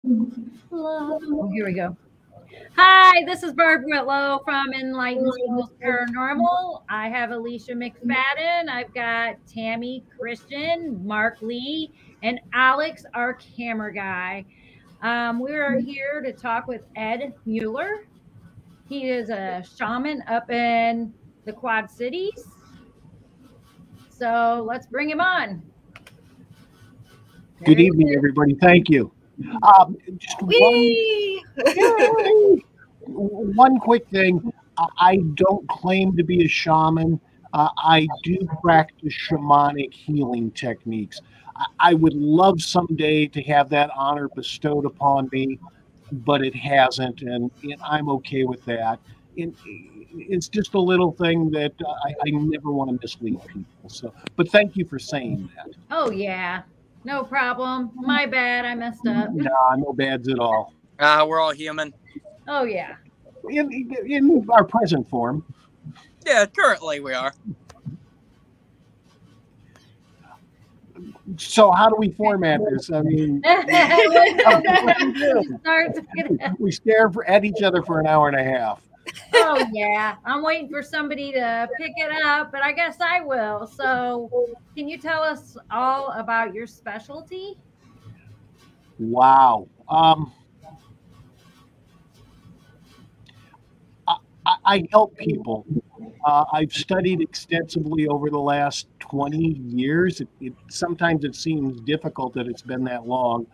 Oh, here we go. Hi, this is Barb Whitlow from Enlightened Schools Paranormal. I have Alicia McFadden. I've got Tammy Christian, Mark Lee, and Alex, our camera guy. We are here to talk with Ed Mueller. He is a shaman up in the Quad Cities. So let's bring him on. Good evening, everybody. Thank you. Just one quick thing. I don't claim to be a shaman. I do practice shamanic healing techniques. I would love someday to have that honor bestowed upon me, but it hasn't, and I'm okay with that. It's just a little thing that I never want to mislead people. So, but thank you for saying that. Oh, yeah. No problem. My bad. I messed up. Nah, no bads at all. We're all human. Oh, yeah. In our present form. Yeah, currently we are. So how do we format this? I mean, we stare at each other for an hour and a half. Oh, yeah. I'm waiting for somebody to pick it up, but I guess I will. So can you tell us all about your specialty? Wow. I help people. I've studied extensively over the last 20 years. Sometimes it seems difficult that it's been that long.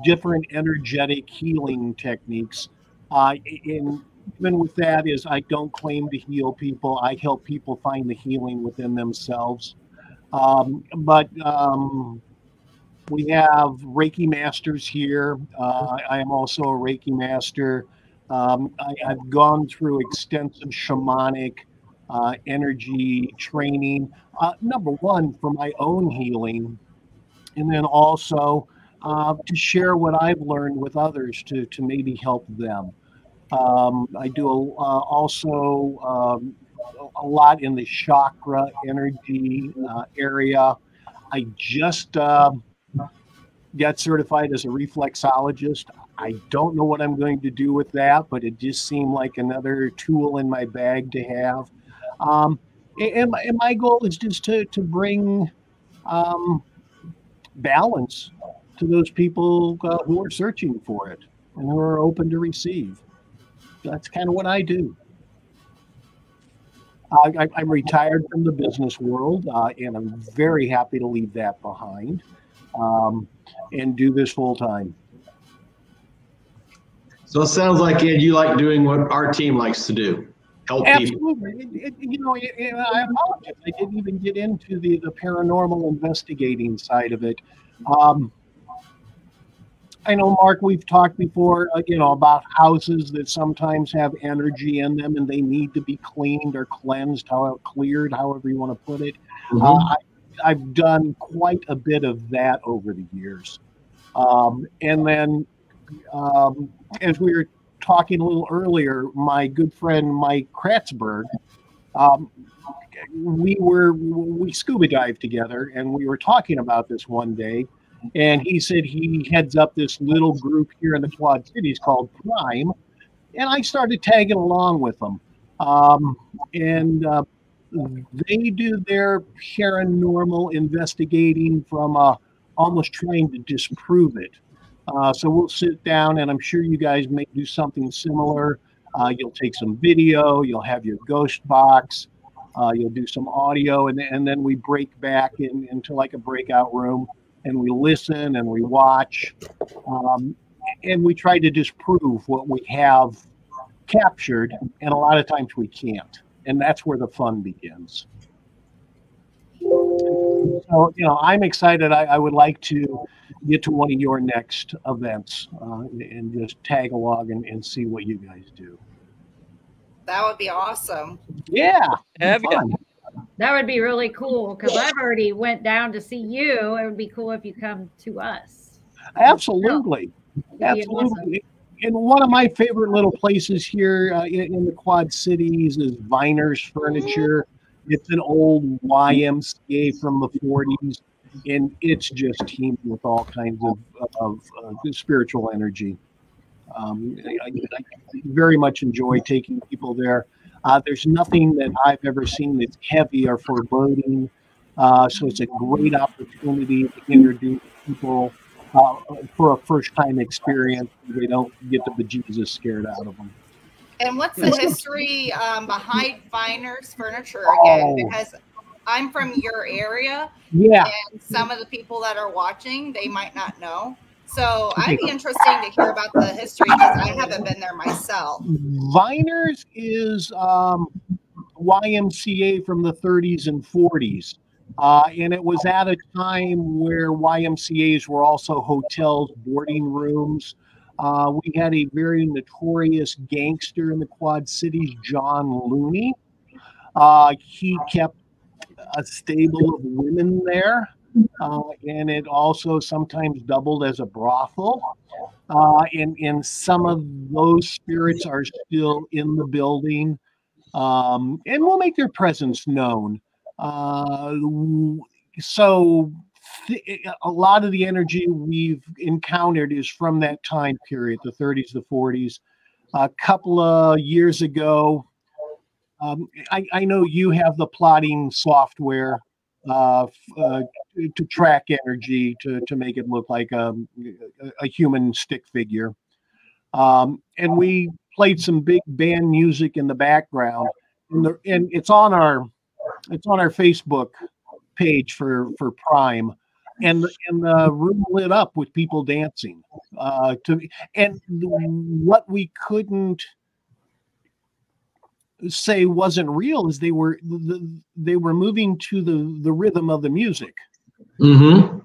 Different energetic healing techniques. Even with that is I don't claim to heal people. I help people find the healing within themselves. But we have Reiki masters here. I am also a Reiki master. I've gone through extensive shamanic energy training, number one, for my own healing, and then also to share what I've learned with others to maybe help them. I do also a lot in the chakra energy area. I just got certified as a reflexologist. I don't know what I'm going to do with that, but it just seemed like another tool in my bag to have. And my goal is just to bring balance to those people who are searching for it and who are open to receive. That's kind of what I do. I'm retired from the business world, and I'm very happy to leave that behind and do this full time. So it sounds like, Ed, you like doing what our team likes to do, help people. Absolutely. I apologize. I didn't even get into the paranormal investigating side of it. I know, Mark, we've talked before, about houses that sometimes have energy in them and they need to be cleaned or cleansed, cleared, however you want to put it. Mm-hmm. I've done quite a bit of that over the years. And then, as we were talking a little earlier, my good friend Mike Kratzberg, we scuba dived together, and we were talking about this one day. And he said he heads up this little group here in the Quad Cities called Prime. And I started tagging along with them. They do their paranormal investigating from almost trying to disprove it. So we'll sit down, and I'm sure you guys may do something similar. You'll take some video, you'll have your ghost box, you'll do some audio, and then we break back into like a breakout room. And we listen and we watch, and we try to disprove what we have captured, and a lot of times we can't, and that's where the fun begins. So, I'm excited. I would like to get to one of your next events and just tag along and see what you guys do. That would be awesome. Yeah. That would be really cool because I've already went down to see you. It would be cool if you come to us. Absolutely. Absolutely. Awesome. And one of my favorite little places here in the Quad Cities is Viner's Furniture. It's an old YMCA from the 40s. and it's just teamed with all kinds of spiritual energy. I very much enjoy taking people there. There's nothing that I've ever seen that's heavy or foreboding. So it's a great opportunity to introduce people for a first-time experience. They don't get the bejesus scared out of them. And what's the history behind Finer's Furniture again? Because I'm from your area, yeah, and some of the people that are watching, they might not know. So I'd be interesting to hear about the history because I haven't been there myself. Viner's is YMCA from the 30s and 40s. And it was at a time where YMCAs were also hotels, boarding rooms. We had a very notorious gangster in the Quad Cities, John Looney. He kept a stable of women there. And it also sometimes doubled as a brothel. And some of those spirits are still in the building, and will make their presence known. So a lot of the energy we've encountered is from that time period, the 30s, the 40s. A couple of years ago, I know you have the plotting software to track energy to make it look like a human stick figure. And we played some big band music in the background, and it's on our Facebook page for Prime, and the room lit up with people dancing. And what we couldn't say wasn't real is they were moving to the rhythm of the music. Mm-hmm.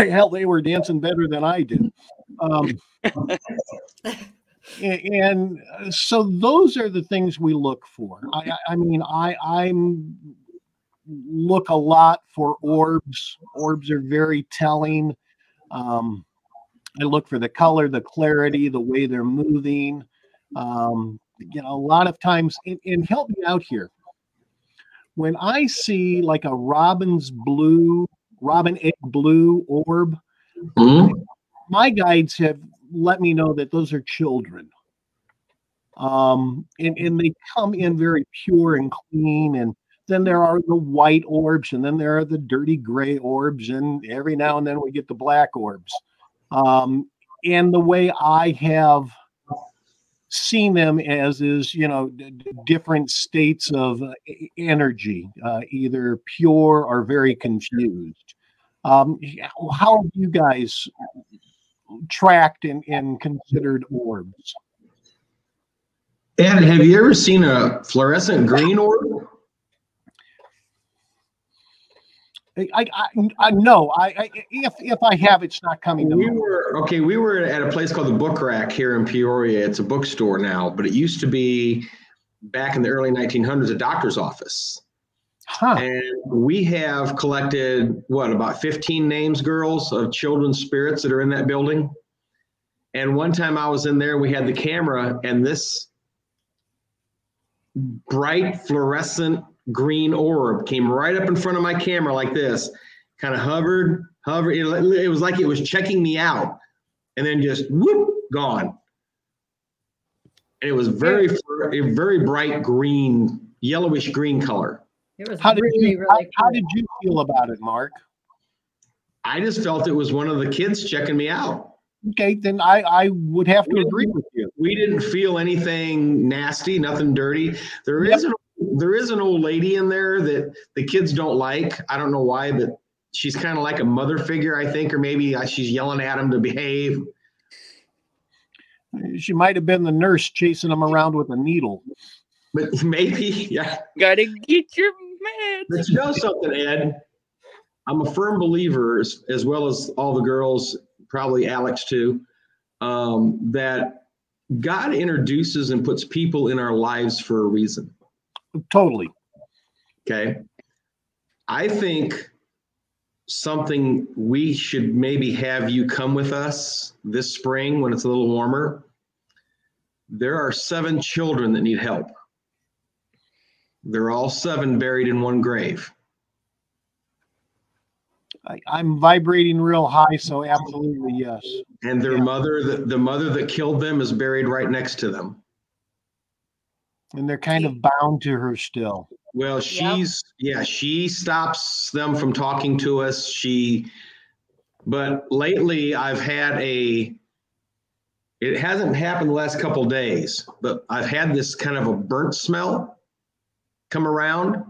Hell, they were dancing better than I did. And so those are the things we look for. I mean, I'm look a lot for orbs. Orbs are very telling. I look for the color, the clarity, the way they're moving. You know, a lot of times, and help me out here. When I see like a robin egg blue orb, my guides have let me know that those are children. And they come in very pure and clean. And then there are the white orbs, and then there are the dirty gray orbs, and every now and then we get the black orbs. And the way I have seen them as is, you know, different states of energy, either pure or very confused. How have you guys tracked and considered orbs? Ed, have you ever seen a fluorescent green orb? No. If I have, it's not coming to me. We were at a place called the Book Rack here in Peoria. It's a bookstore now, but it used to be back in the early 1900s a doctor's office. Huh. And we have collected about 15 names, girls, of children's spirits that are in that building. And one time I was in there, we had the camera, and this bright fluorescent green orb came right up in front of my camera like this, kind of hovered. It was like it was checking me out, and then just whoop, gone. And it was very bright green, yellowish green color. It was How did really you feel about it, Mark? I just felt it was one of the kids checking me out. Okay, then I would have to agree with you. We didn't feel anything nasty, nothing dirty. There is an old lady in there that the kids don't like. I don't know why, but she's kind of like a mother figure, I think, or maybe she's yelling at them to behave. She might have been the nurse chasing them around with a needle. But maybe, yeah. Gotta get your meds. But you know something, Ed? I'm a firm believer, as well as all the girls, probably Alex too, that God introduces and puts people in our lives for a reason. Totally. Okay. I think something we should maybe have you come with us this spring when it's a little warmer. There are 7 children that need help. They're all 7 buried in one grave. I'm vibrating real high, so absolutely yes. And their mother, the mother that killed them, is buried right next to them. And they're kind of bound to her still. Well, she stops them from talking to us. But lately I've had it hasn't happened the last couple of days, but I've had this kind of a burnt smell come around,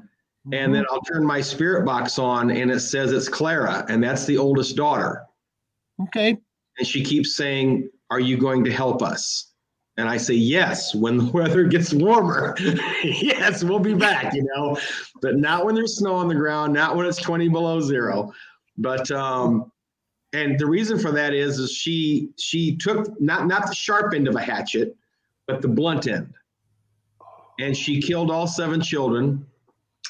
and then I'll turn my spirit box on and it says it's Clara, and that's the oldest daughter. Okay. And she keeps saying, "Are you going to help us?" And I say, yes, when the weather gets warmer. Yes, we'll be back, but not when there's snow on the ground, not when it's 20 below zero. But, and the reason for that is she took not the sharp end of a hatchet, but the blunt end. And she killed all 7 children.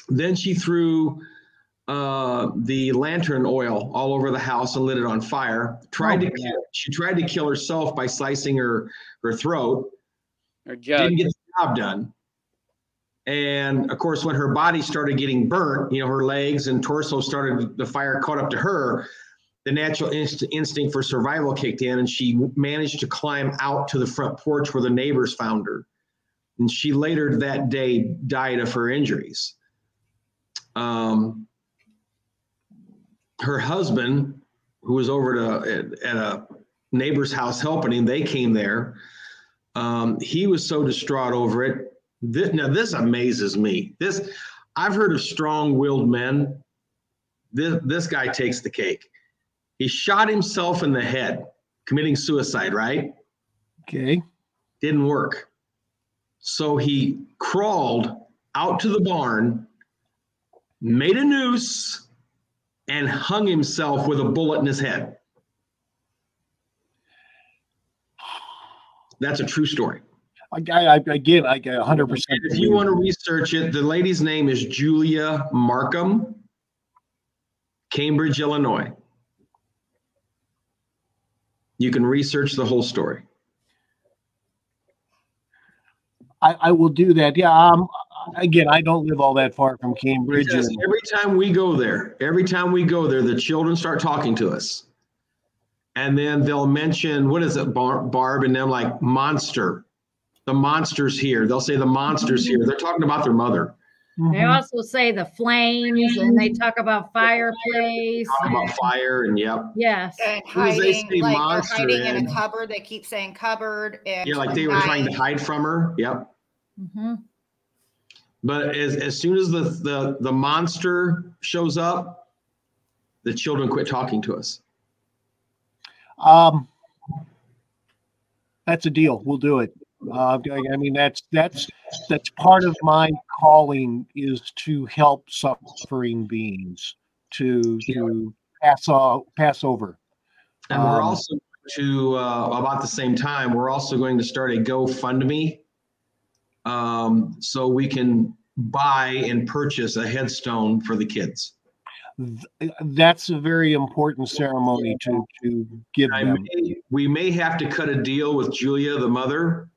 Then she threw the lantern oil all over the house and lit it on fire. She tried to kill herself by slicing her throat. Didn't get the job done. And of course, when her body started getting burnt, her legs and torso the fire caught up to her, the natural instinct for survival kicked in, and she managed to climb out to the front porch where the neighbors found her. And she later that day died of her injuries. Her husband, who was over at a neighbor's house helping him, they came there. He was so distraught over it. This amazes me. I've heard of strong-willed men. This guy takes the cake. He shot himself in the head, committing suicide, right? Okay. Didn't work. So he crawled out to the barn, made a noose, and hung himself with a bullet in his head. That's a true story. I get 100%. If you want to research it, the lady's name is Julia Markham, Cambridge, Illinois. You can research the whole story. I will do that. Yeah. Again, I don't live all that far from Cambridge. Because every time we go there, the children start talking to us. And then they'll mention, what is it, Barb? And then like monster. The monster's here. They'll say the monster's here. They're talking about their mother. They also say the flames, and they talk about fireplace. Talk about fire, and yep. Yes. And hiding, like they're hiding in a cupboard. They keep saying cupboard. And like they were trying to hide from her. Yep. Mm-hmm. But as soon as the monster shows up, the children quit talking to us. That's a deal. We'll do it. I mean, that's part of my calling, is to help suffering beings to pass over. And we're also about the same time, we're also going to start a GoFundMe, so we can buy and purchase a headstone for the kids. That's a very important ceremony to give them. We may have to cut a deal with Julia, the mother,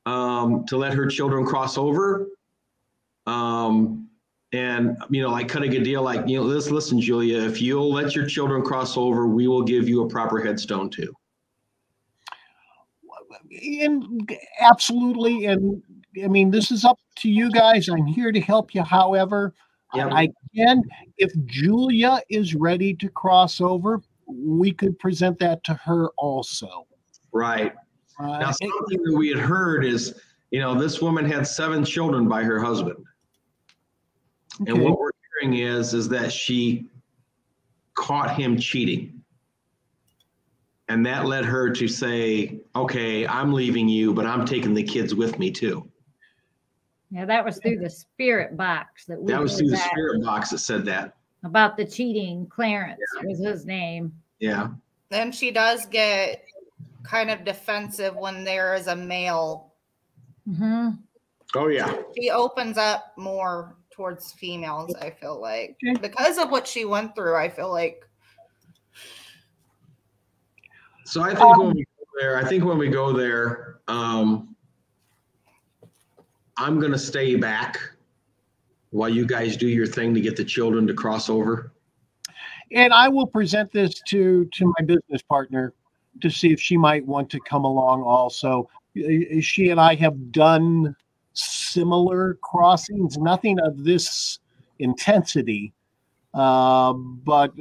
to let her children cross over. And, like cutting a deal, like, listen, Julia, if you'll let your children cross over, we will give you a proper headstone too. And absolutely. And I mean, this is up to you guys. I'm here to help you. However, yep. I can, if Julia is ready to cross over, we could present that to her also. Right. Now, something that we had heard is, this woman had 7 children by her husband. Okay. And what we're hearing is that she caught him cheating. And that led her to say, okay, I'm leaving you, but I'm taking the kids with me too. Yeah, that was through the spirit box. That was through the spirit box that said that. About the cheating. Clarence was his name. Yeah. Then she does get kind of defensive when there is a male. Mm-hmm. Oh, yeah. She opens up more towards females, I feel like. Because of what she went through, I feel like. So I think when we go there, I'm going to stay back while you guys do your thing to get the children to cross over. And I will present this to my business partner to see if she might want to come along also. She and I have done similar crossings, nothing of this intensity, but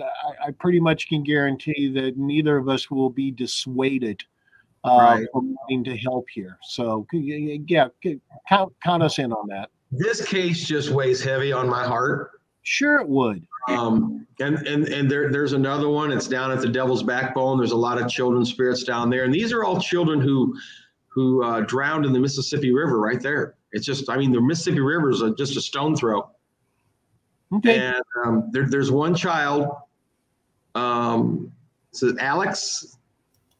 I pretty much can guarantee that neither of us will be dissuaded from wanting to help here. So yeah, count us in on that. This case just weighs heavy on my heart. Sure it would. And there's another one. It's down at the Devil's Backbone. There's a lot of children's spirits down there, and these are all children who drowned in the Mississippi River right there. It's just, I mean, the Mississippi River is just a stone throw. Okay. And there's one child. Is it Alex,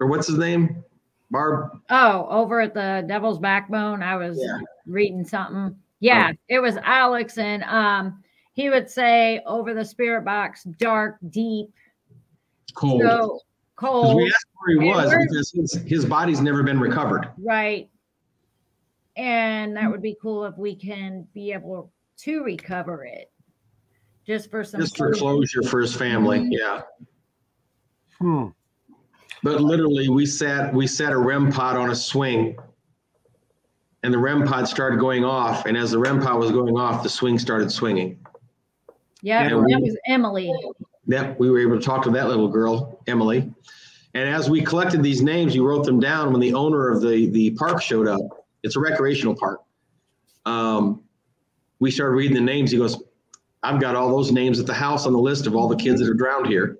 or what's his name? Barb. Oh, over at the Devil's Backbone, I was reading something. Yeah, it was Alex, and he would say over the spirit box, dark, deep, cold. So cold. Because we asked where he was because his body's never been recovered. Right. And that would be cool if we can be able to recover it. Just for closure for his family. Yeah. But literally we sat a REM pod on a swing, and the REM pod started going off. And as the REM pod was going off, the swing started swinging. Yeah, that was Emily. Yep, we were able to talk to that little girl, Emily. And as we collected these names, you wrote them down when the owner of the park showed up. It's a recreational park. We started reading the names. He goes, I've got all those names at the house on the list of all the kids that are drowned here.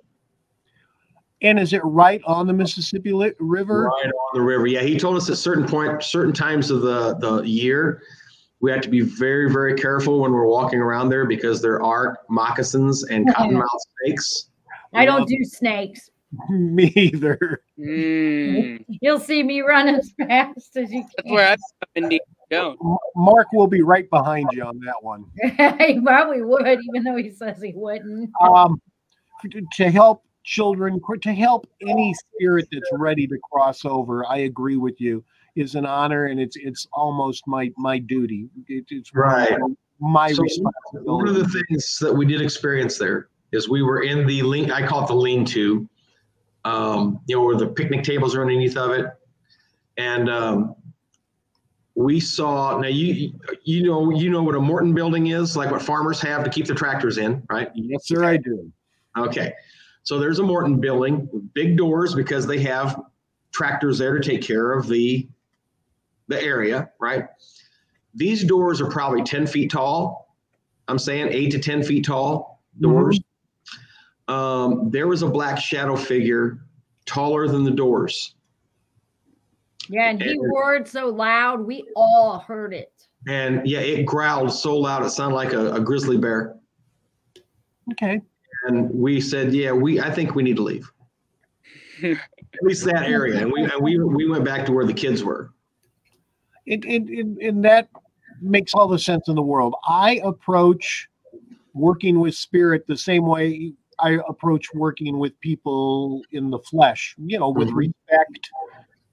And is it right on the Mississippi River? Right on the river. Yeah, he told us at certain times of the year, we have to be very, very careful when we're walking around there because there are moccasins and cottonmouth snakes. I don't do snakes. Me either. You'll see me run as fast as you can. That's where I need to go. Mark will be right behind you on that one. He probably would, even though he says he wouldn't. To help children, to help any spirit that's ready to cross over, I agree with you, is an honor, and it's almost my duty. It's right. My responsibility. One of the things that we did experience there is we were in the I call it the lean-to, where the picnic tables are underneath of it, and we saw. Now you know what a Morton building is, like what farmers have to keep their tractors in, right? Yes, sir, I do. Okay, so there's a Morton building with big doors because they have tractors there to take care of the area, right? These doors are probably 10 feet tall. I'm saying 8 to 10 feet tall doors. There was a black shadow figure taller than the doors. Yeah, and he roared so loud, we all heard it. And yeah, it growled so loud, it sounded like a grizzly bear. Okay. And we said, yeah, I think we need to leave. At least that area. And we went back to where the kids were. And that makes all the sense in the world. I approach working with spirit the same way I approach working with people in the flesh, with respect.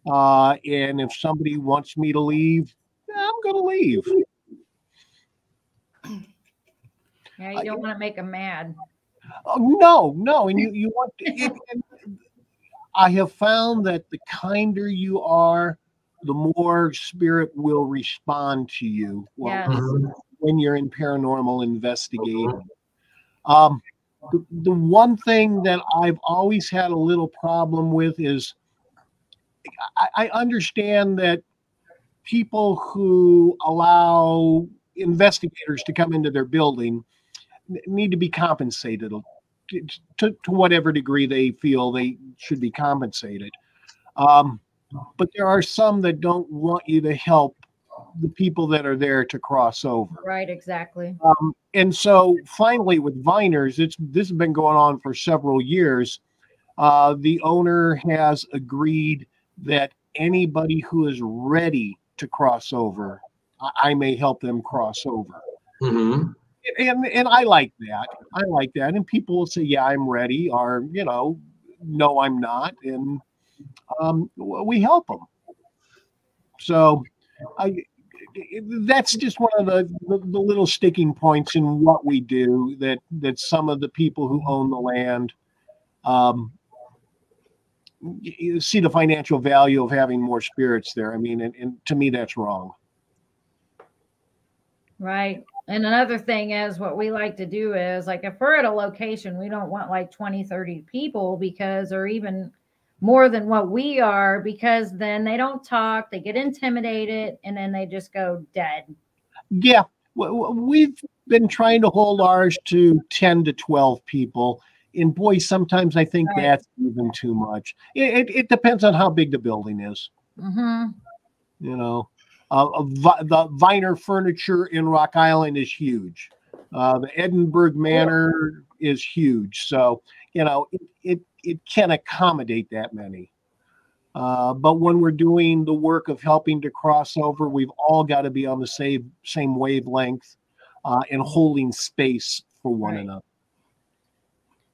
And if somebody wants me to leave, I'm going to leave. Yeah, you don't want to make them mad. No. And you want to, I have found that the kinder you are, the more spirit will respond to you when you're in paranormal investigating. The one thing that I've always had a little problem with is I understand that people who allow investigators to come into their building need to be compensated to whatever degree they feel they should be compensated. But there are some that don't want you to help the people that are there to cross over. Right, exactly. And so finally with Viners, this has been going on for several years. The owner has agreed that anybody who is ready to cross over, I may help them cross over. Mm-hmm. And I like that. And people will say, yeah, I'm ready, or, no, I'm not. And we help them. So that's just one of the little sticking points in what we do, that some of the people who own the land you see the financial value of having more spirits there. I mean, and to me, that's wrong. Right. And another thing is what we like to do is like if we're at a location, we don't want like 20, 30 people because or even more than what we are, because then they don't talk, they get intimidated, and then they just go dead. Yeah. We've been trying to hold ours to 10 to 12 people. And boy, sometimes I think that's even too much. It depends on how big the building is. Mm-hmm. You know, the Viner Furniture in Rock Island is huge. The Edinburgh Manor is huge. So, you know, it can accommodate that many. But when we're doing the work of helping to cross over, we've all got to be on the same wavelength and holding space for one another.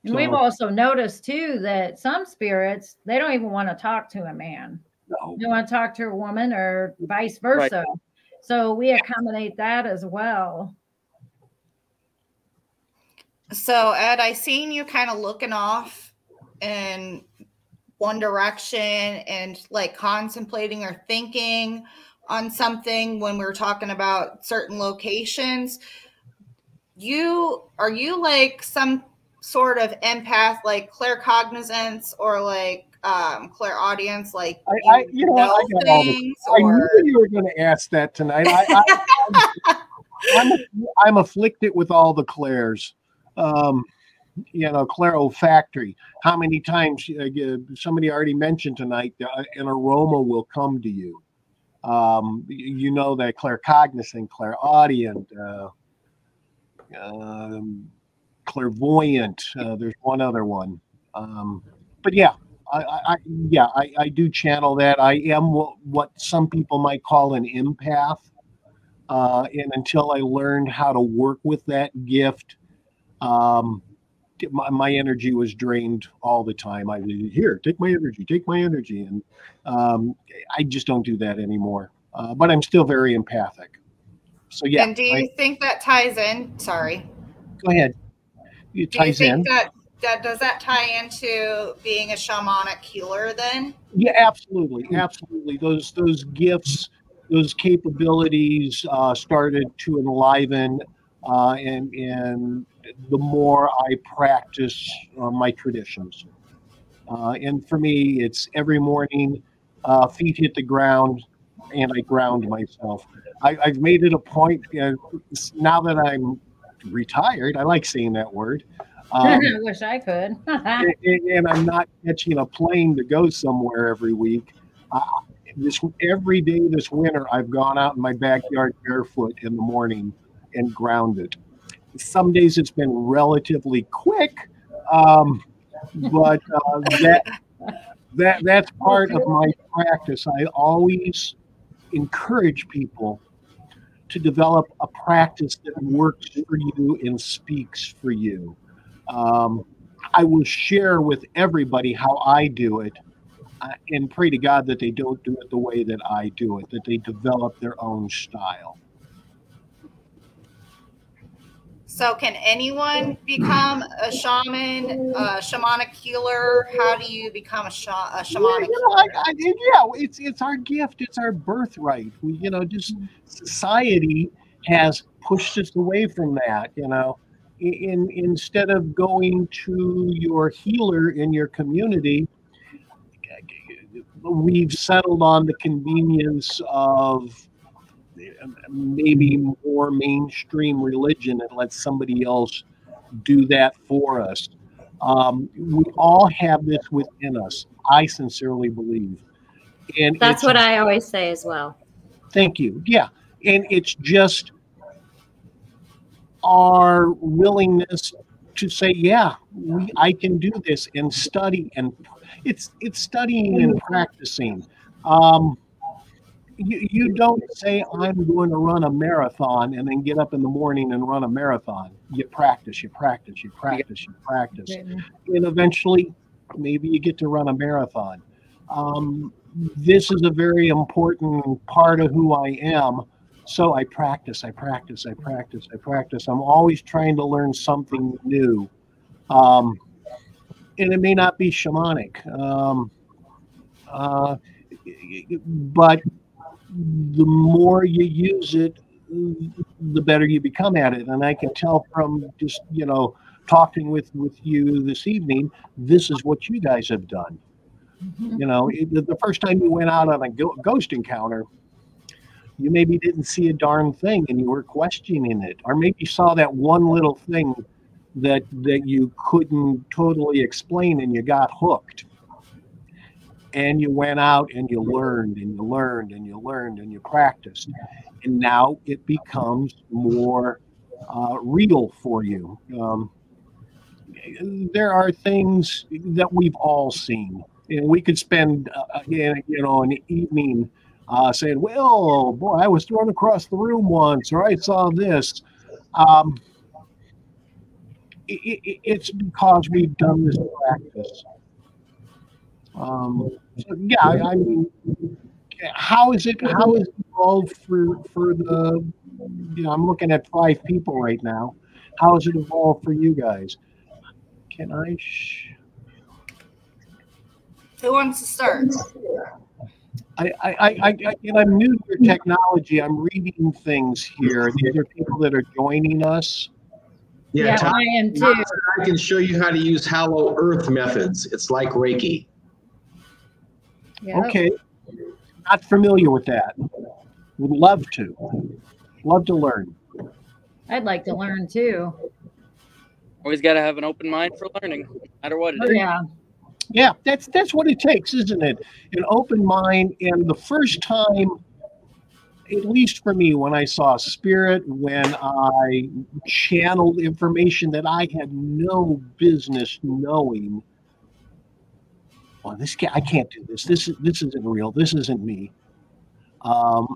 And we've also noticed too that some spirits, they don't even want to talk to a man. No. They want to talk to a woman or vice versa. Right. So we accommodate that as well. So Ed, I seen you kind of looking off in one direction and like contemplating or thinking on something when we were talking about certain locations. Are you like some sort of empath, like claircognizance or like clairaudience, like I know things? I knew you were going to ask that tonight. I'm afflicted with all the clairs. Clairolfactory. How many times somebody already mentioned tonight an aroma will come to you. You know that claircognizant, clairaudient, clairvoyant. There's one other one, but yeah, I do channel that. I am what some people might call an empath, and until I learned how to work with that gift, my energy was drained all the time. Here, take my energy, and I just don't do that anymore. But I'm still very empathic. So yeah. And do you think that ties in? Sorry. Go ahead. It ties in. Does that tie into being a shamanic healer then? Yeah, absolutely. Those gifts, those capabilities started to enliven, and the more I practice my traditions. And for me, it's every morning, feet hit the ground, and I ground myself. I've made it a point, now that I'm retired, I like saying that word. I wish I could. and I'm not catching a plane to go somewhere every week. Every day this winter, I've gone out in my backyard barefoot in the morning and grounded. Some days it's been relatively quick, but that's part of my practice. I always encourage people to develop a practice that works for you and speaks for you. I will share with everybody how I do it, and pray to God that they don't do it the way that I do it, that they develop their own style. So can anyone become a shaman, a shamanic healer? How do you become a shamanic healer? It's our gift. It's our birthright. Just society has pushed us away from that, Instead of going to your healer in your community, we've settled on the convenience of maybe more mainstream religion and let somebody else do that for us. We all have this within us, I sincerely believe. And that's what I always say as well. Thank you. Yeah. And it's just our willingness to say, yeah, I can do this, and study, and it's studying and practicing. You don't say, I'm going to run a marathon and then get up in the morning and run a marathon. You practice. And eventually, maybe you get to run a marathon. This is a very important part of who I am. So I practice. I'm always trying to learn something new. and it may not be shamanic, but the more you use it, the better you become at it. And I can tell from just, talking with you this evening, this is what you guys have done. The first time you went out on a ghost encounter, you maybe didn't see a darn thing and you were questioning it, or maybe you saw that one little thing that you couldn't totally explain and you got hooked. And you went out and you learned and you learned and you learned and you practiced. And now it becomes more real for you. There are things that we've all seen. And we could spend, an evening saying, well, boy, I was thrown across the room once, or I saw this. It's because we've done this practice. I mean, how is it evolved for the, I'm looking at 5 people right now. How has it evolved for you guys? Can I? Who wants to start? I'm new to your technology. I'm reading things here. These are people that are joining us. Yeah, I am too. I can show you how to use Hollow Earth methods. It's like Reiki. Yep. Okay. Not familiar with that. Would love to. Love to learn. I'd like to learn too. Always got to have an open mind for learning, no matter what it is. Yeah. Yeah, that's what it takes, isn't it? An open mind. And the first time, at least for me, when I saw spirit, when I channeled information that I had no business knowing, well, this guy, I can't do this. This isn't real. This isn't me. And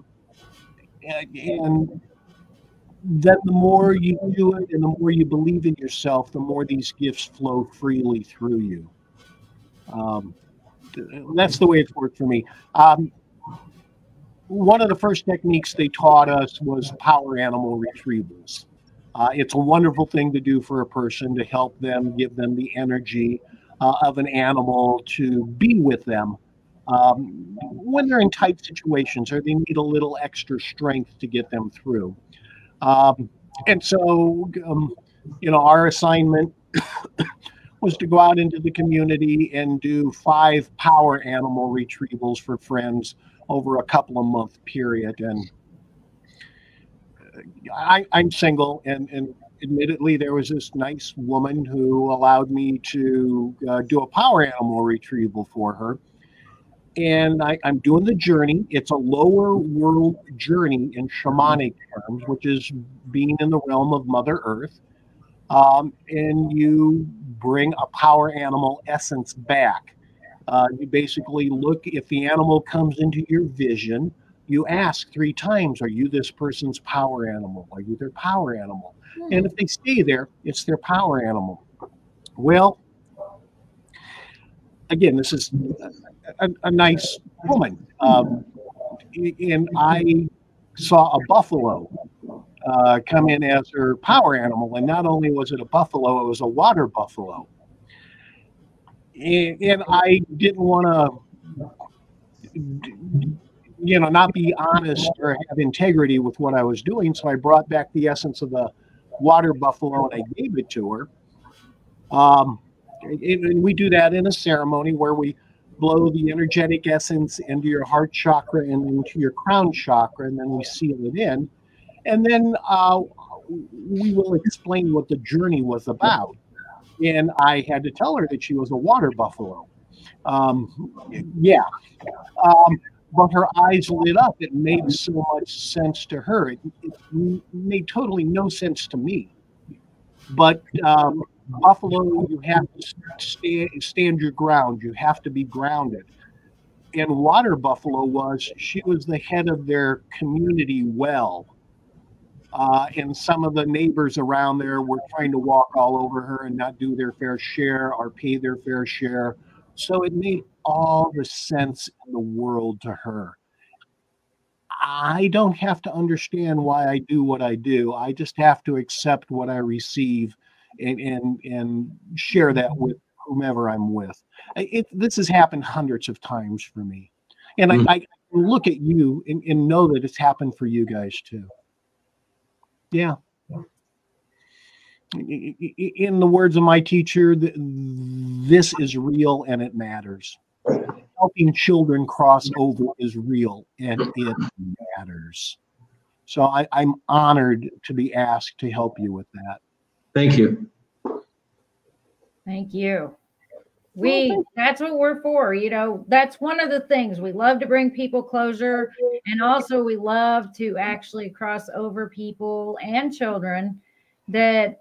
that the more you do it and the more you believe in yourself, the more these gifts flow freely through you. That's the way it's worked for me. One of the first techniques they taught us was power animal retrievals. It's a wonderful thing to do for a person to help them, give them the energy of an animal to be with them when they're in tight situations or they need a little extra strength to get them through. And so, our assignment was to go out into the community and do 5 power animal retrievals for friends over a couple of month period. And I'm single, and admittedly, there was this nice woman who allowed me to do a power animal retrieval for her. And I'm doing the journey. It's a lower world journey in shamanic terms, which is being in the realm of Mother Earth. And you bring a power animal essence back. You basically look, if the animal comes into your vision, you ask 3 times, are you this person's power animal? Are you their power animal? And if they stay there, it's their power animal. Well, again, this is a nice woman. And I saw a buffalo come in as her power animal. And not only was it a buffalo, it was a water buffalo. And I didn't want to, not be honest or have integrity with what I was doing. So I brought back the essence of the water buffalo and I gave it to her. And we do that in a ceremony where we blow the energetic essence into your heart chakra and into your crown chakra, and then we seal it in. And then we will explain what the journey was about. And I had to tell her that she was a water buffalo. But her eyes lit up. It made so much sense to her. It made totally no sense to me. But buffalo, you have to stand your ground. You have to be grounded. And water buffalo she was the head of their community well. And some of the neighbors around there were trying to walk all over her and not do their fair share or pay their fair share. So it made all the sense in the world to her. I don't have to understand why I do what I do. I just have to accept what I receive and share that with whomever I'm with. This has happened hundreds of times for me. And I can look at you and know that it's happened for you guys too. Yeah. In the words of my teacher, this is real and it matters. Helping children cross over is real and it matters. So I'm honored to be asked to help you with that. Thank you. Thank you. That's what we're for. You know, that's one of the things we love to bring people closure. And also we love to actually cross over people and children that,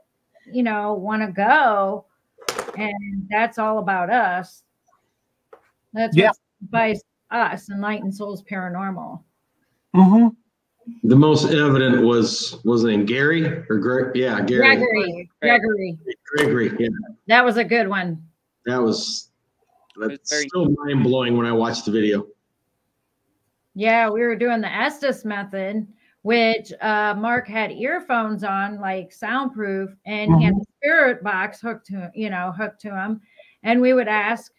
you know, want to go. And that's all about us. That's what inspires us, Enlightened Souls Paranormal. Mm-hmm. The most evident was his name Gary or Greg? Yeah, Gary. Gregory. Yeah. That was a good one. That's still mind blowing when I watched the video. Yeah, we were doing the Estes method, which Mark had earphones on, like soundproof, and he had the spirit box hooked to him, and we would ask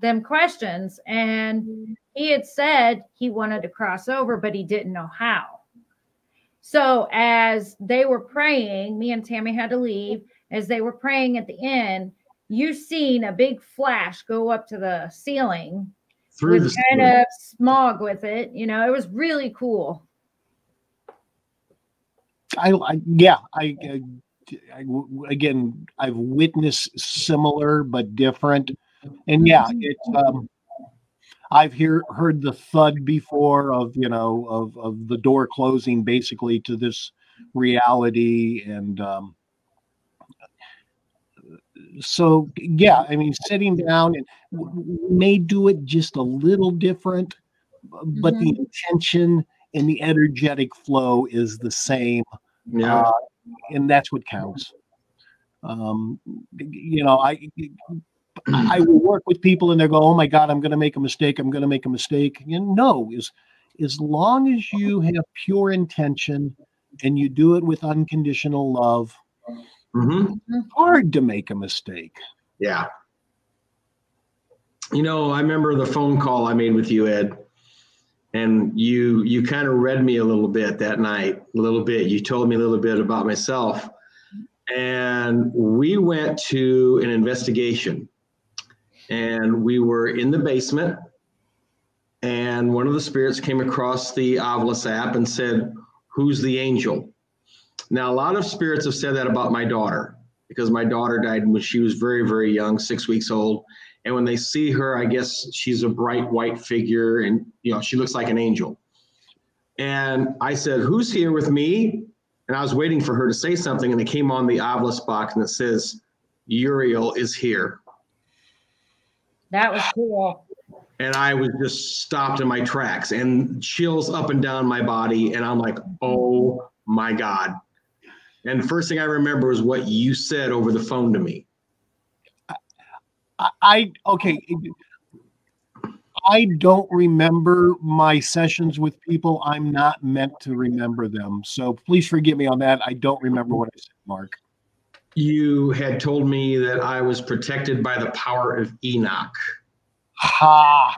them questions. And he had said he wanted to cross over, but he didn't know how. So as they were praying, me and Tammy had to leave. As they were praying at the end, you seen a big flash go up to the ceiling Through with kind of smog with it. You know, it was really cool. Again, I've witnessed similar but different, and yeah, it's I've heard the thud before of the door closing basically to this reality, and so yeah, I mean, sitting down and may do it just a little different, but the intention and the energetic flow is the same. Yeah. And that's what counts. You know, I will work with people and they go, "Oh my God, I'm going to make a mistake. I'm going to make a mistake." You know, as long as you have pure intention and you do it with unconditional love, hard to make a mistake. Yeah. You know, I remember the phone call I made with you, Ed, and you kind of read me a little bit that night, a little bit. You told me a little bit about myself, and we went to an investigation, and we were in the basement, and one of the spirits came across the Ovilus app and said, "Who's the angel?" Now, a lot of spirits have said that about my daughter, because my daughter died when she was very, very young, 6 weeks old. And when they see her, I guess she's a bright white figure and, you know, she looks like an angel. And I said, "Who's here with me?" And I was waiting for her to say something, and it came on the Ovilus box and it says, "Uriel is here." That was cool. And I was just stopped in my tracks and chills up and down my body. And I'm like, oh my God. And the first thing I remember was what you said over the phone to me. Okay. I don't remember my sessions with people. I'm not meant to remember them. So please forgive me on that. I don't remember what I said, Mark. You had told me that I was protected by the power of Enoch. Ha!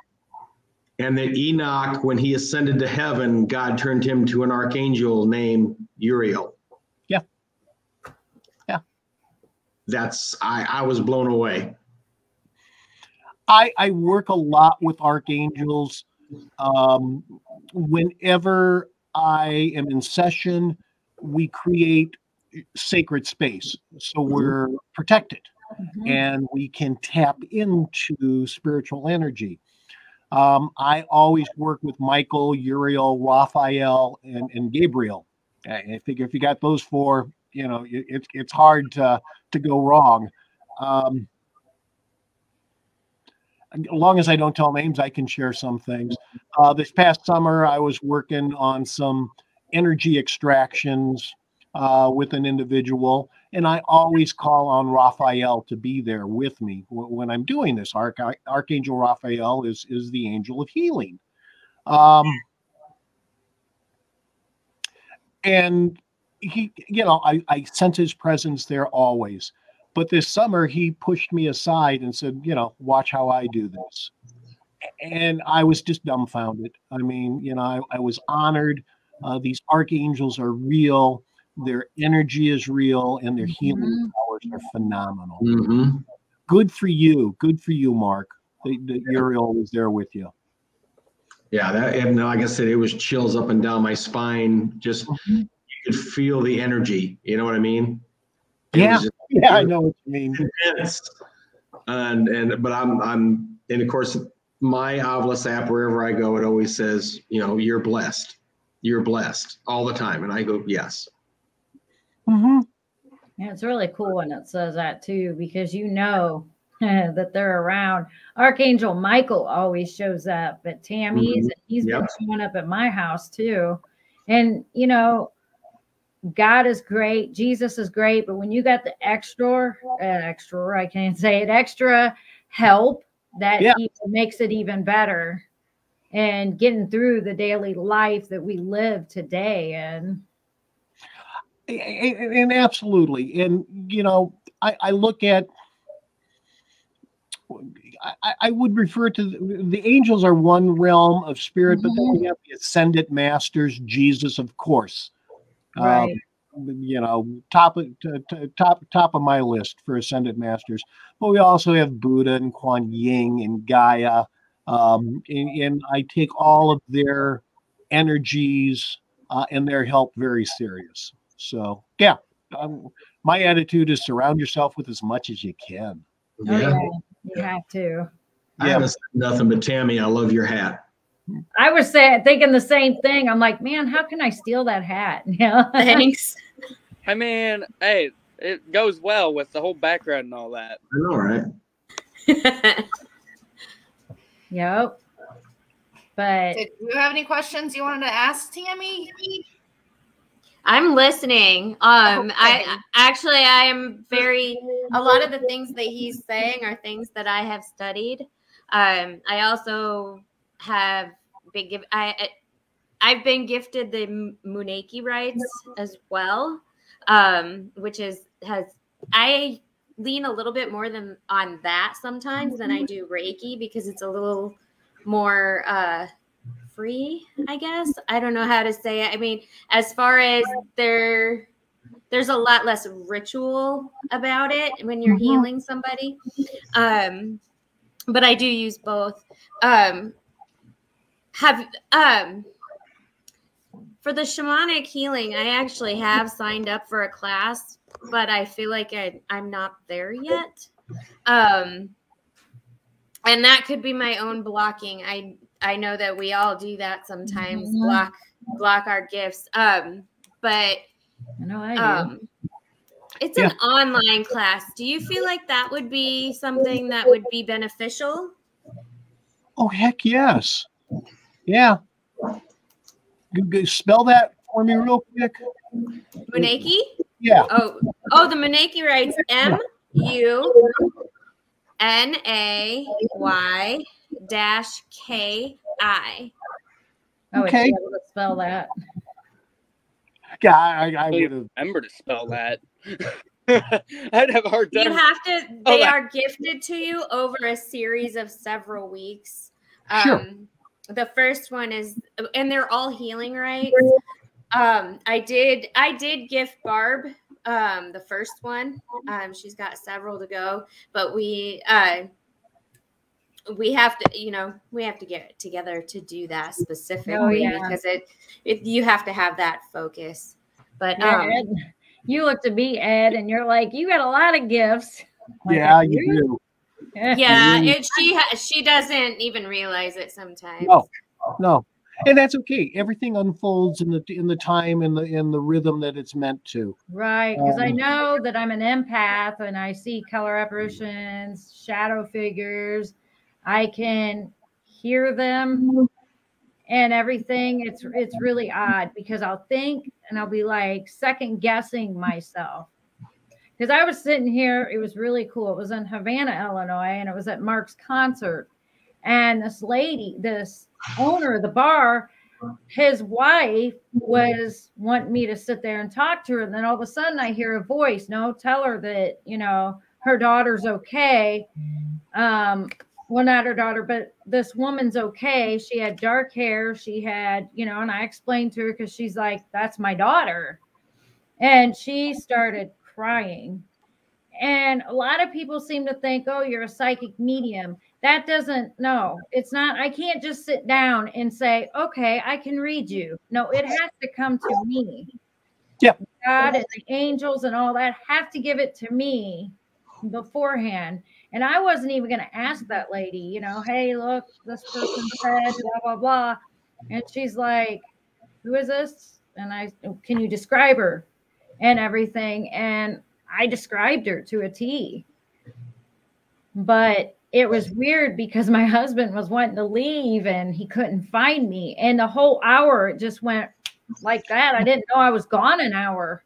And that Enoch, when he ascended to heaven, God turned him to an archangel named Uriel. Yeah. Yeah. I was blown away. I work a lot with archangels. Whenever I am in session, we create sacred space. So we're protected and we can tap into spiritual energy. I always work with Michael, Uriel, Raphael, and Gabriel. I figure if you got those four, you know, it's hard to go wrong. As long as I don't tell names, I can share some things. This past summer, I was working on some energy extractions with an individual, and I always call on Raphael to be there with me when I'm doing this. Archangel Raphael is the angel of healing. And he, you know, I sense his presence there always. But this summer, he pushed me aside and said, watch how I do this. And I was just dumbfounded. I mean, I was honored. These archangels are real. Their energy is real, and their healing powers are phenomenal. Mm-hmm. Good for you. Good for you, Mark. That Uriel was there with you. Yeah, and like I said, it was chills up and down my spine. Just you could feel the energy. You know what I mean? Yeah, I know what you mean. Intense. But I'm of course my Ovilus app, wherever I go, it always says, you're blessed. You're blessed all the time, and I go, yes. Yeah, it's really cool when it says that too, because that they're around. Archangel Michael always shows up at Tammy's, and he's been showing up at my house too. And God is great, Jesus is great, but when you got the extra help, that even makes it even better, and getting through the daily life that we live today. And absolutely. And, I look at, I would refer to the angels are one realm of spirit, but then we have the ascended masters, Jesus, of course. Right. Top of my list for ascended masters. But we also have Buddha and Kuan Yin and Gaia. And I take all of their energies and their help very serious. So, my attitude is surround yourself with as much as you can. Yeah. You have to. I haven't said nothing but Tammy, I love your hat. I was thinking the same thing. I'm like, man, how can I steal that hat? Thanks. I mean, hey, it goes well with the whole background and all that. I know, right? Yep. But Did you have any questions you wanted to ask Tammy? I'm listening. Okay. I am a lot of the things that he's saying are things that I have studied. I also have been I've been gifted the Muneki rights as well, which I lean a little bit more on that sometimes than I do Reiki, because it's a little more free, I guess. I don't know how to say it. I mean, as far as there's a lot less ritual about it when you're healing somebody. But I do use both. For the shamanic healing, I actually have signed up for a class, but I feel like I'm not there yet. And that could be my own blocking. I know that we all do that sometimes, block our gifts. But I know I do. It's an online class. Do you feel like that would be something that would be beneficial? Oh, heck yes. Yeah. Spell that for me real quick. Muneki? Yeah. Oh, the Muneki writes MUNAY-KI. Okay. Able to spell that. Yeah, I would have. Remember to spell that. I'd have a hard time. You have to. They are gifted to you over a series of several weeks. Sure. The first one is, and they're all healing rights. I did gift Barb the first one. She's got several to go, but we have to, we have to get together to do that specifically because you have to have that focus. But Ed, you looked at me, Ed, and you're like, you got a lot of gifts. Like, yeah, you do. Yeah, she doesn't even realize it sometimes. No, and that's okay. Everything unfolds in the time and the rhythm that it's meant to. Right, because I know that I'm an empath and I see color apparitions, shadow figures. I can hear them and everything. It's really odd because I'll think and I'll be like second guessing myself. Because I was sitting here, it was really cool. It was in Havana, Illinois, and it was at Mark's concert. And this lady, this owner of the bar, his wife was wanting me to sit there and talk to her. And then all of a sudden I hear a voice, no, tell her that, her daughter's okay. Well, not her daughter, but this woman's okay. She had dark hair. She had, you know, and I explained to her because she's like, that's my daughter. And she started crying. And a lot of people seem to think, oh, you're a psychic medium. That doesn't, no, it's not. I can't just sit down and say, okay, I can read you. No, it has to come to me. Yeah. God and the angels and all that have to give it to me beforehand. And I wasn't even going to ask that lady, you know, hey, look, this person said blah, blah, blah. And she's like, who is this? And I, can you describe her and everything? And I described her to a T. But it was weird because my husband was wanting to leave and he couldn't find me. And the whole hour it just went like that. I didn't know I was gone an hour.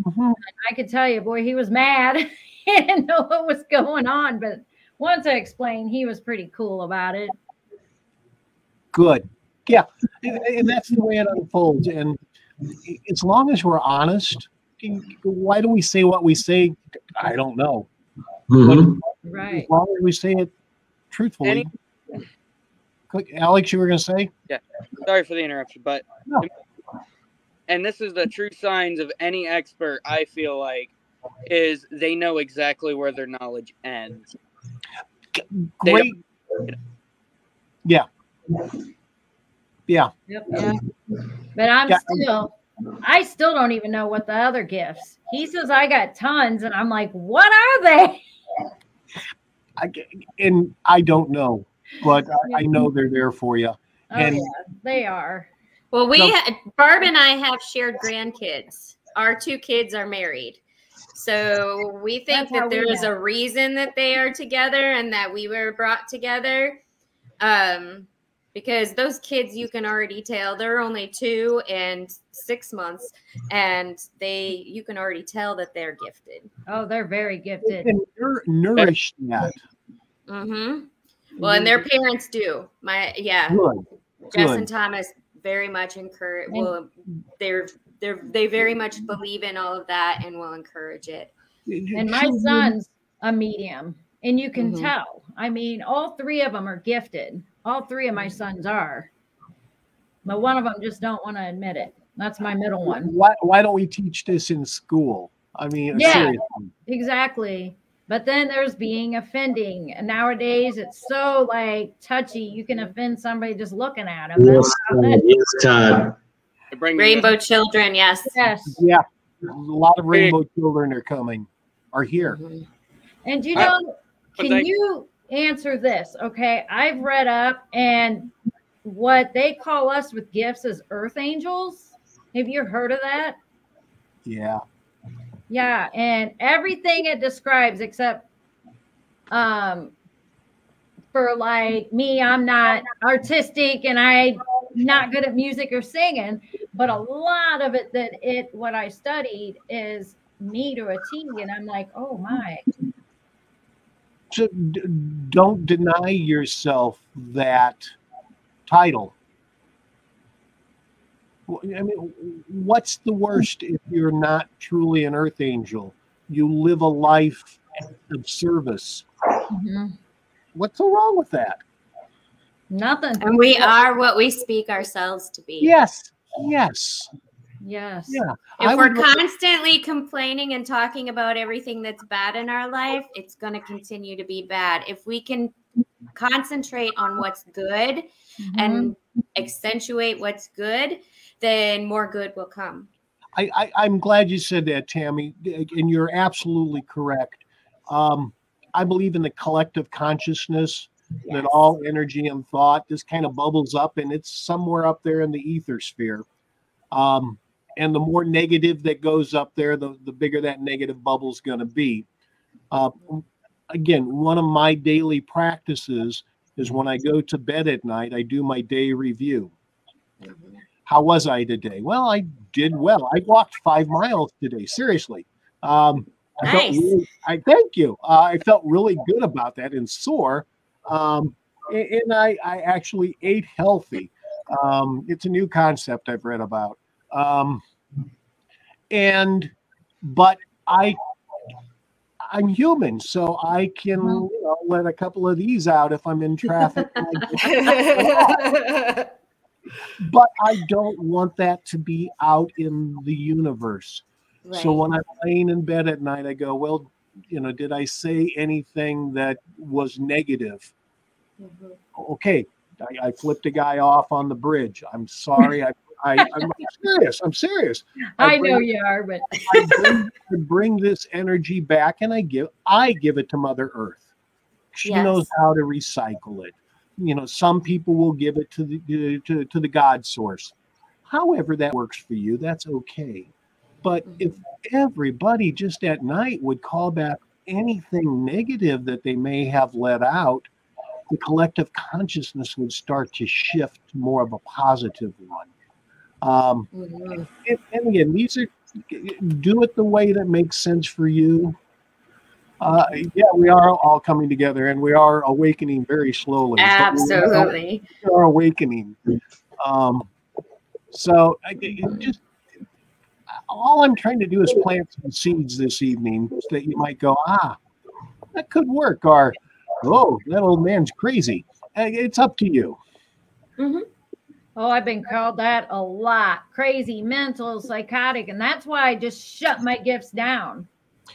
Mhm. I could tell you, boy, he was mad. He didn't know what was going on. But once I explained, he was pretty cool about it. Good. Yeah. And that's the way it unfolds. And as long as we're honest, why do we say what we say? I don't know. Mhm. Right. As long as we say it truthfully. Alex, you were going to say? Sorry for the interruption, but No. and this is the true signs of any expert, I feel like, is they know exactly where their knowledge ends. Great. Yeah. Yeah. Yep. Yeah. But I still don't even know what the other gifts. He says I got tons, and I'm like, what are they? And I don't know, but I know they're there for you. Oh, And- yeah, they are. Well, No. Barb and I have shared grandkids. Our 2 kids are married. So we think That's how that we there is met. a reason that they are together and that we were brought together. Because those kids, you can already tell, they're only 2 and 6 months, and you can already tell that they're gifted. Oh, they're very gifted. And nourish that. Mm-hmm. Well, and their parents do. Good. Jess Good. and Thomas very much encourage. Well, they very much believe in all of that and will encourage it. And my son's a medium, and you can Mhm. tell. I mean, all 3 of them are gifted. All 3 of my sons are. But one of them just don't want to admit it. That's my middle one. Why don't we teach this in school? I mean, Yeah. seriously. Exactly. But then there's being offending. And nowadays it's so like touchy. You can offend somebody just looking at them. Yes, Todd. To bring Rainbow children, yes. Yes. Yeah. A lot of rainbow children are here. Mhm. And you know, But can you answer this? Okay. I've read up, and what they call us with gifts is earth angels. Have you heard of that? Yeah. Yeah. And everything it describes, except for like me, I'm not artistic and I'm not good at music or singing, but a lot of it what I studied is me to a T. And I'm like, oh my. So don't deny yourself that title. I mean, what's the worst if you're not truly an earth angel? You live a life of service. Mhm. What's so wrong with that? Nothing. And we are what we speak ourselves to be. Yes. Yes. Yes. Yeah. If we're constantly complaining and talking about everything that's bad in our life, it's going to continue to be bad. If we can concentrate on what's good Mhm. and accentuate what's good, then more good will come. I'm glad you said that, Tammy, and you're absolutely correct. I believe in the collective consciousness that all energy and thought just kind of bubbles up, and it's somewhere up there in the ether sphere. And the more negative that goes up there, the bigger that negative bubble is going to be. Again, one of my daily practices is when I go to bed at night, I do my day review. Mhm. How was I today? Well, I did well. I walked 5 miles today. Seriously. I felt Nice. really, thank you. I felt really good about that and sore. And I actually ate healthy. It's a new concept I've read about. But I I'm human, so I can let a couple of these out if I'm in traffic. But I don't want that to be out in the universe. Right. So when I'm laying in bed at night, I go, well, did I say anything that was negative? Okay, I flipped a guy off on the bridge. I'm sorry. I'm serious. I'm serious. I know you are, but I bring this energy back, and I give it to Mother Earth. She knows how to recycle it. Some people will give it to the God source. However that works for you, that's okay. But if everybody just at night would call back anything negative that they may have let out, the collective consciousness would start to shift to more of a positive one. And again, these are, do it the way that makes sense for you. We are all coming together, and we are awakening very slowly. Absolutely. We are awakening. So just all I'm trying to do is plant some seeds this evening so that you might go, that could work, or, oh, that old man's crazy. It's up to you. Oh, I've been called that a lot. Crazy, mental, psychotic. And that's why I just shut my gifts down.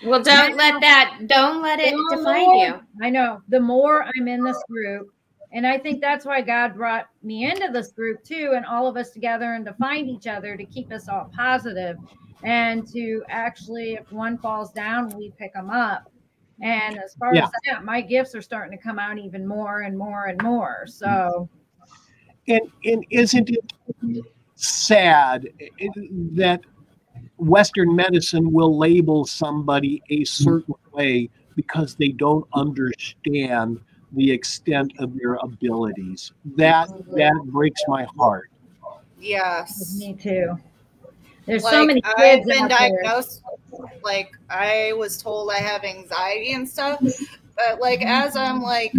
Well, don't let it define you. I know. The more I'm in this group, and I think that's why God brought me into this group too, and all of us together, and to find each other, to keep us all positive, and to actually, if one falls down, we pick them up. And as far as that, my gifts are starting to come out even more and more and more. So. And isn't it sad that Western medicine will label somebody a certain way because they don't understand the extent of their abilities? That breaks my heart. Yes. Me too. There's so many kids I've been diagnosed. Like, I was told I have anxiety and stuff, but like as I'm like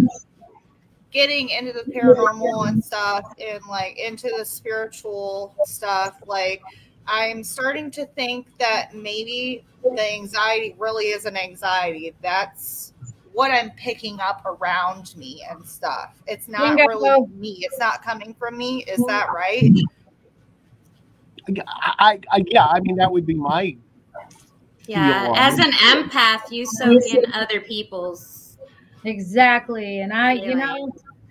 getting into the paranormal and stuff, and like into the spiritual stuff, like I'm starting to think that maybe the anxiety really isn't anxiety. That's what I'm picking up around me and stuff. It's not really me. It's not coming from me. Is that right? I mean, that would be my feel. As an empath, you soak in other people's. Exactly. And I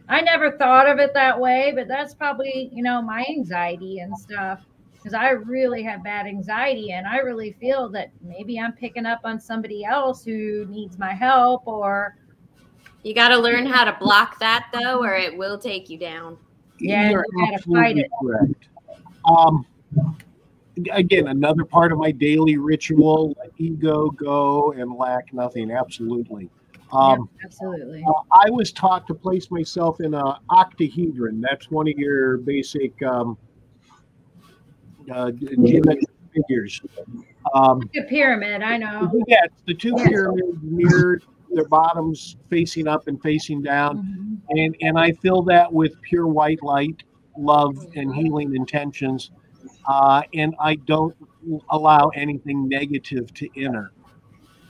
never thought of it that way, but that's probably, my anxiety and stuff, because I really have bad anxiety, and I really feel that maybe I'm picking up on somebody else who needs my help. Or you got to learn how to block that, though, or it will take you down. Yeah, you got to fight it. Correct. Again, another part of my daily ritual: let ego go and lack nothing. Absolutely. Absolutely. I was taught to place myself in an octahedron. That's one of your basic geometric figures. The pyramid, I know. Yeah, it's the two pyramids mirrored, their bottoms facing up and facing down. And I fill that with pure white light, love, and healing intentions. And I don't allow anything negative to enter.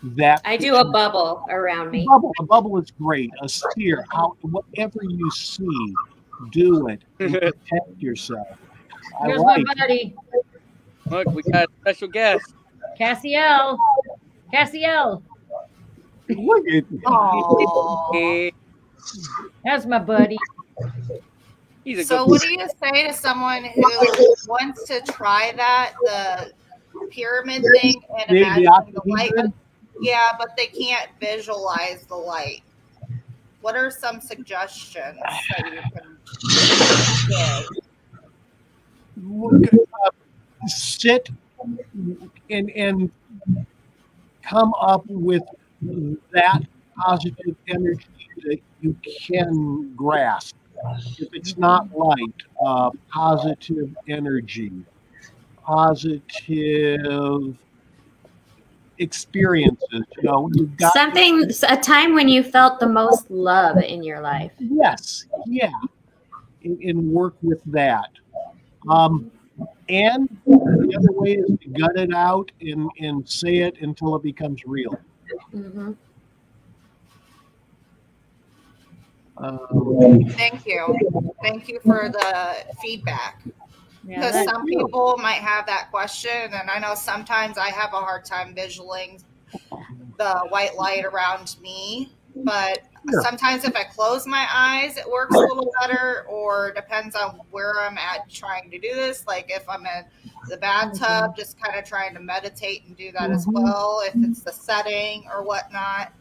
That I do a bubble around me. A bubble is great. A sphere, whatever you see, do it and protect yourself. Here's my buddy. Look, we got a special guest. Cassiel. Look at That's my buddy. So what do you say to someone who wants to try the pyramid thing and imagine the light? Yeah, but they can't visualize the light. What are some suggestions that you can give? Sit and come up with that positive energy that you can grasp. If it's not light, positive energy, positive experiences. You've got a time when you felt the most love in your life. Yes, yeah, and work with that. And the other way is to gut it out and say it until it becomes real. Thank you. Thank you for the feedback. Yeah, Because that's some people might have that question, and I know sometimes I have a hard time visualizing the white light around me. But Yeah. sometimes if I close my eyes, it works a little better, or depends on where I'm at trying to do this. Like if I'm in the bathtub, just kind of trying to meditate and do that as well, if it's the setting or whatnot.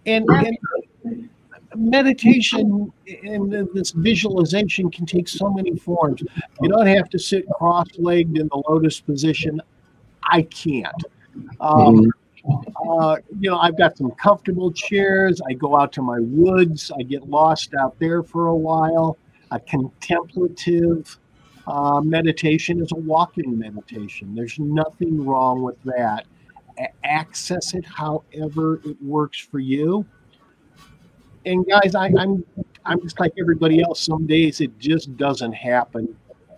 And meditation and this visualization can take so many forms. You don't have to sit cross-legged in the lotus position. I can't. I've got some comfortable chairs. I go out to my woods. I get lost out there for a while. A contemplative meditation is a walking meditation. There's nothing wrong with that. Access it however it works for you. And guys, I'm just like everybody else. Some days it just doesn't happen.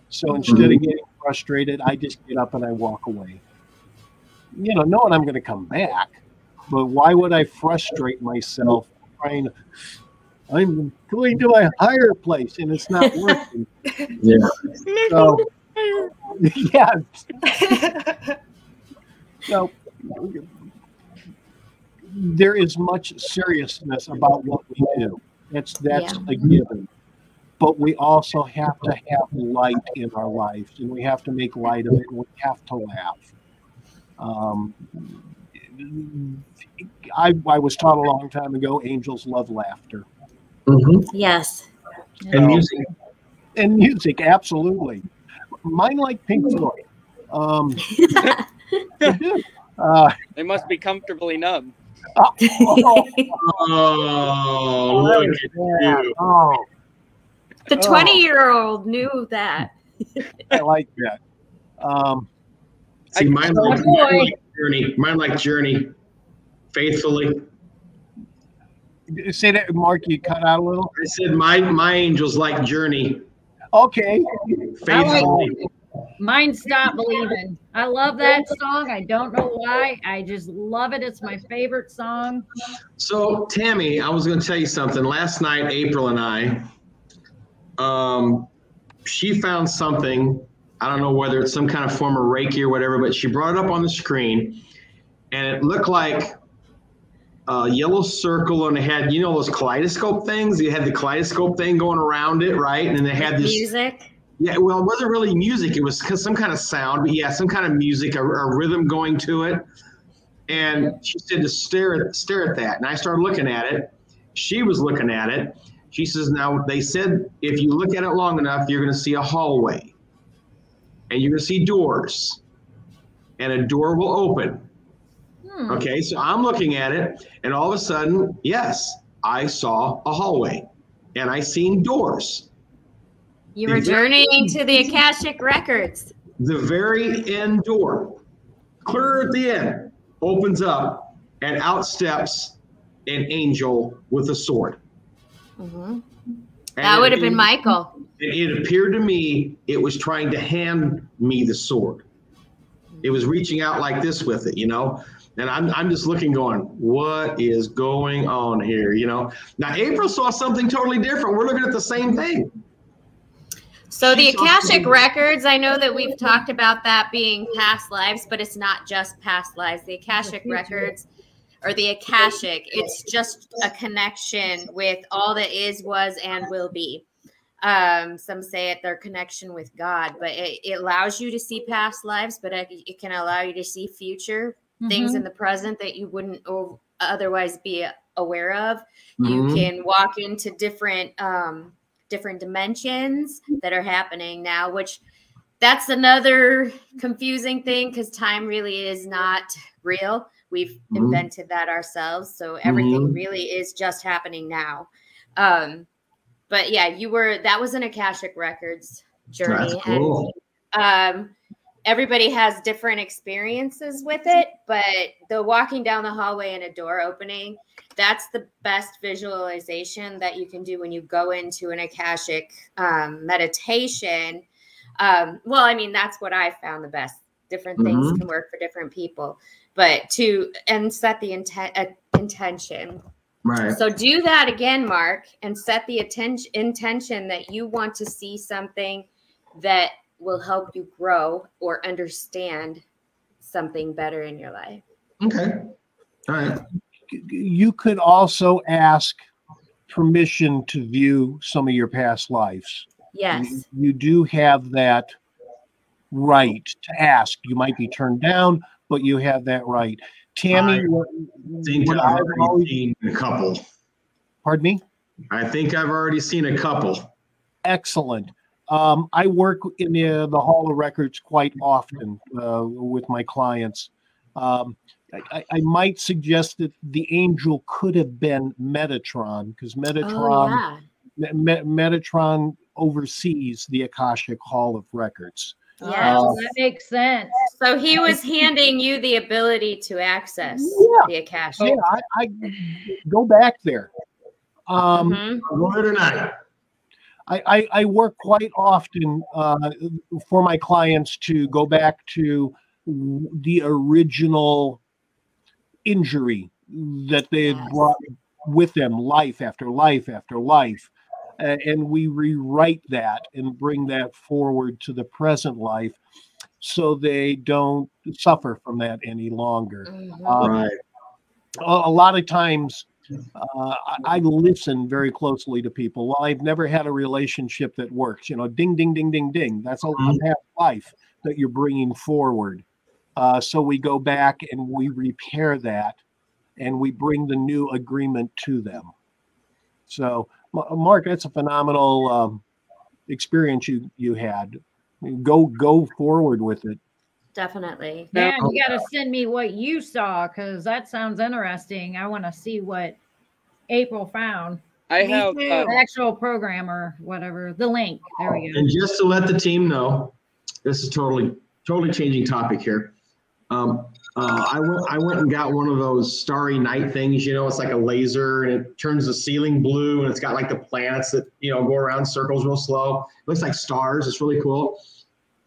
So instead of getting frustrated, I just get up and I walk away. Knowing I'm going to come back, but why would I frustrate myself trying to? I'm going to a higher place and it's not working. Yeah. So, yeah. So there is much seriousness about what we do. That's a given. But we also have to have light in our lives, and we have to make light of it, and we have to laugh. I was taught a long time ago, angels love laughter. Yes. And music. And music, absolutely. Mine like Pink Floyd. They do. They must be comfortably numb. Oh, look at you. The 20-year-old knew that. I like that. See, mine like Journey. Mine like Journey. Faithfully. Say that, Mark, you cut out a little. I said my angels like Journey. Okay. Faithfully. Mine Stop Believing. I love that song. I don't know why. I just love it. It's my favorite song. So, Tammy, I was going to tell you something. Last night, April and I, she found something. I don't know whether it's some kind of form of Reiki or whatever, but she brought it up on the screen, and it looked like a yellow circle, and it had, those kaleidoscope things. You had the kaleidoscope thing going around it, right? And then they had this music. Yeah, well, it wasn't really music. It was some kind of sound, but yeah, some kind of music, a rhythm going to it. And she said to stare at that. And I started looking at it. She was looking at it. She says, now they said if you look at it long enough, you're going to see a hallway. And you're going to see doors. And a door will open. Okay, so I'm looking at it. And all of a sudden, yes, I saw a hallway. And I seen doors. You were journeying to the Akashic Records. The very end door, clear at the end, opens up, and out steps an angel with a sword. That would have been Michael. It appeared to me it was trying to hand me the sword. It was reaching out like this with it, And I'm just looking, going, what is going on here, Now, April saw something totally different. We're looking at the same thing. So the Akashic Records, I know that we've talked about that being past lives, but it's not just past lives. The Akashic Records, or the Akashic, it's just a connection with all that is, was, and will be. Some say their connection with God, but it allows you to see past lives, but it can allow you to see future things in the present that you wouldn't otherwise be aware of. You can walk into different dimensions that are happening now, which that's another confusing thing because time really is not real. We've invented that ourselves. So everything really is just happening now. But yeah, that was an Akashic Records journey. That's cool. And everybody has different experiences with it, but the walking down the hallway and a door opening, that's the best visualization that you can do when you go into an Akashic meditation. Well, I mean, that's what I found the best. Different things can work for different people, but set the intention. Right. So do that again, Mark, and set the intention that you want to see something that will help you grow or understand something better in your life. Okay. All right. You could also ask permission to view some of your past lives. Yes. You do have that right to ask. You might be turned down, but you have that right. Tammy, I think I've already seen a couple. Pardon me? I think I've already seen a couple. Excellent. I work in the Hall of Records quite often with my clients. I might suggest that the angel could have been Metatron, because Metatron, Metatron oversees the Akashic Hall of Records. Yeah, that makes sense. So he was handing you the ability to access the Akashic. Yeah, I go back there. Go there tonight. I work quite often for my clients to go back to the original injury that they had brought with them, life after life after life. And we rewrite that and bring that forward to the present life so they don't suffer from that any longer. Right. A lot of times, I listen very closely to people. Well, I've never had a relationship that works. You know, ding, ding, ding, ding, ding. That's a past life that you're bringing forward. So we go back and we repair that, and we bring the new agreement to them. So, Mark, that's a phenomenal experience you had. Go forward with it. Definitely. Man, you got to send me what you saw, because that sounds interesting. I want to see what April found. I have the actual program or whatever, the link. There we go. And just to let the team know, this is totally changing topic here. I went and got one of those starry night things. You know, it's like a laser and it turns the ceiling blue, and it's got like the planets that, you know, go around circles real slow. It looks like stars. It's really cool.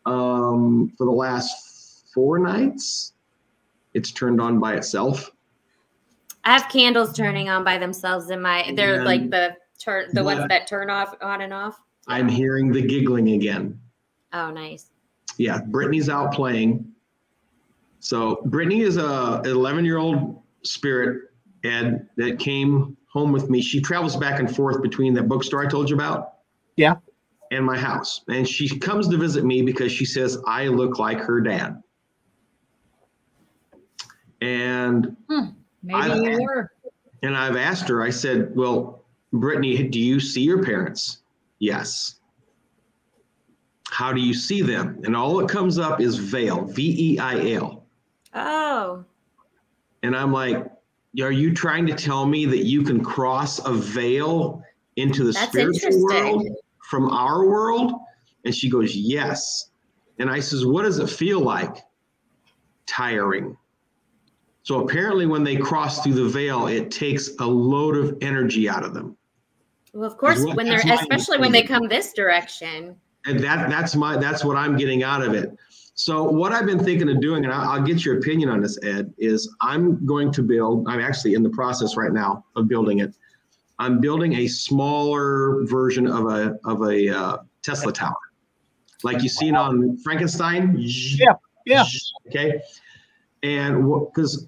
For the last 4 nights, it's turned on by itself. I have candles turning on by themselves in my. They're like the ones that turn off on and off. I'm hearing the giggling again. Oh, nice. Yeah, Brittany's out playing. So Brittany is a 11-year-old spirit, Ed, that came home with me. She travels back and forth between that bookstore I told you about. Yeah. And my house. And she comes to visit me because she says I look like her dad. And maybe you were. And I've asked her, I said, well, Brittany, do you see your parents? Yes. How do you see them? And all that comes up is veil, V-E-I-L. Oh. And I'm like, are you trying to tell me that you can cross a veil into the spiritual world from our world? And she goes, yes. And I says, what does it feel like? Tiring. So apparently when they cross through the veil, it takes a load of energy out of them. Well, of course, when they're, especially when they come this direction. And that's what I'm getting out of it. So what I've been thinking of doing, and I'll get your opinion on this, Ed, is I'm actually in the process right now of building it. I'm building a smaller version of a Tesla tower, like you seen on Frankenstein. Yeah. Okay. And because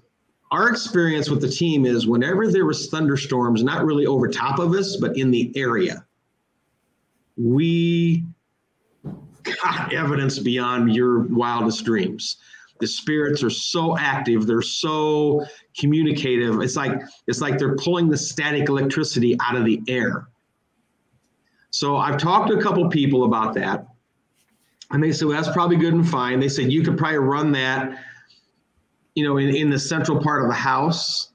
our experience with the team is whenever there was thunderstorms, not really over top of us, but in the area, we got evidence beyond your wildest dreams. The spirits are so active. They're so communicative. It's like they're pulling the static electricity out of the air. So I've talked to a couple people about that. And they said, well, that's probably good and fine. They said, you could probably run that, you know, in the central part of the house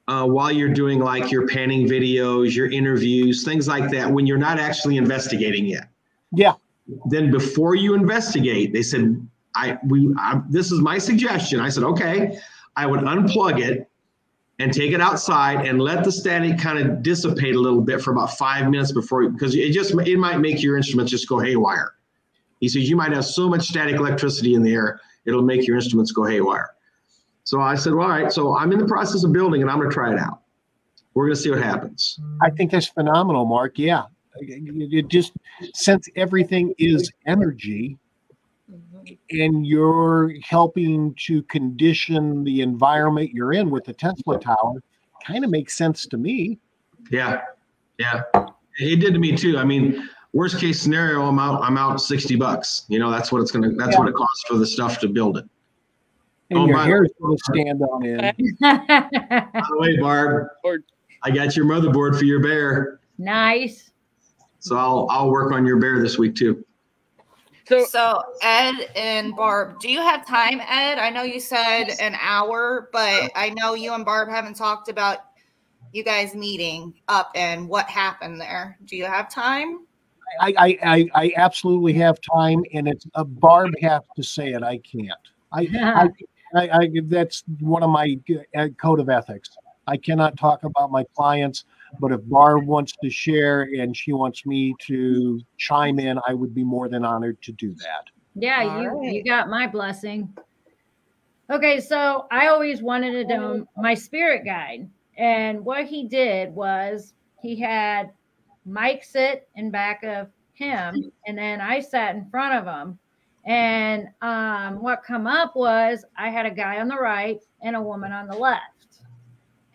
while you're doing like your panning videos, your interviews, things like that, when you're not actually investigating yet. Yeah. Then before you investigate, they said, this is my suggestion. I said, okay, I would unplug it and take it outside and let the static kind of dissipate a little bit for about 5 minutes before, because it might make your instruments just go haywire. He says, you might have so much static electricity in the air, it'll make your instruments go haywire. So I said, well, all right, so I'm in the process of building and I'm going to try it out. We're going to see what happens. I think that's phenomenal, Mark. Yeah. It just, since everything is energy and you're helping to condition the environment you're in with the Tesla tower, kind of makes sense to me. Yeah. Yeah. It did to me too. I mean, worst case scenario, I'm out $60. You know, that's what it's going to, that's what it costs for the stuff to build it. And your hair's going to stand on end. By the way, Barb, I got your motherboard for your bear. Nice. So I'll work on your bear this week too. So Ed and Barb, do you have time, Ed? I know you said an hour, but I know you and Barb haven't talked about you guys meeting up and what happened there. Do you have time? I absolutely have time, and it's Barb has to say it. I can't. I that's one of my code of ethics. I cannot talk about my clients, but if Barb wants to share and she wants me to chime in, I would be more than honored to do that. Yeah, you got my blessing. Okay, so I always wanted to do my spirit guide. And what he did was he had Mike sit in back of him, and then I sat in front of him. And what come up was I had a guy on the right and a woman on the left.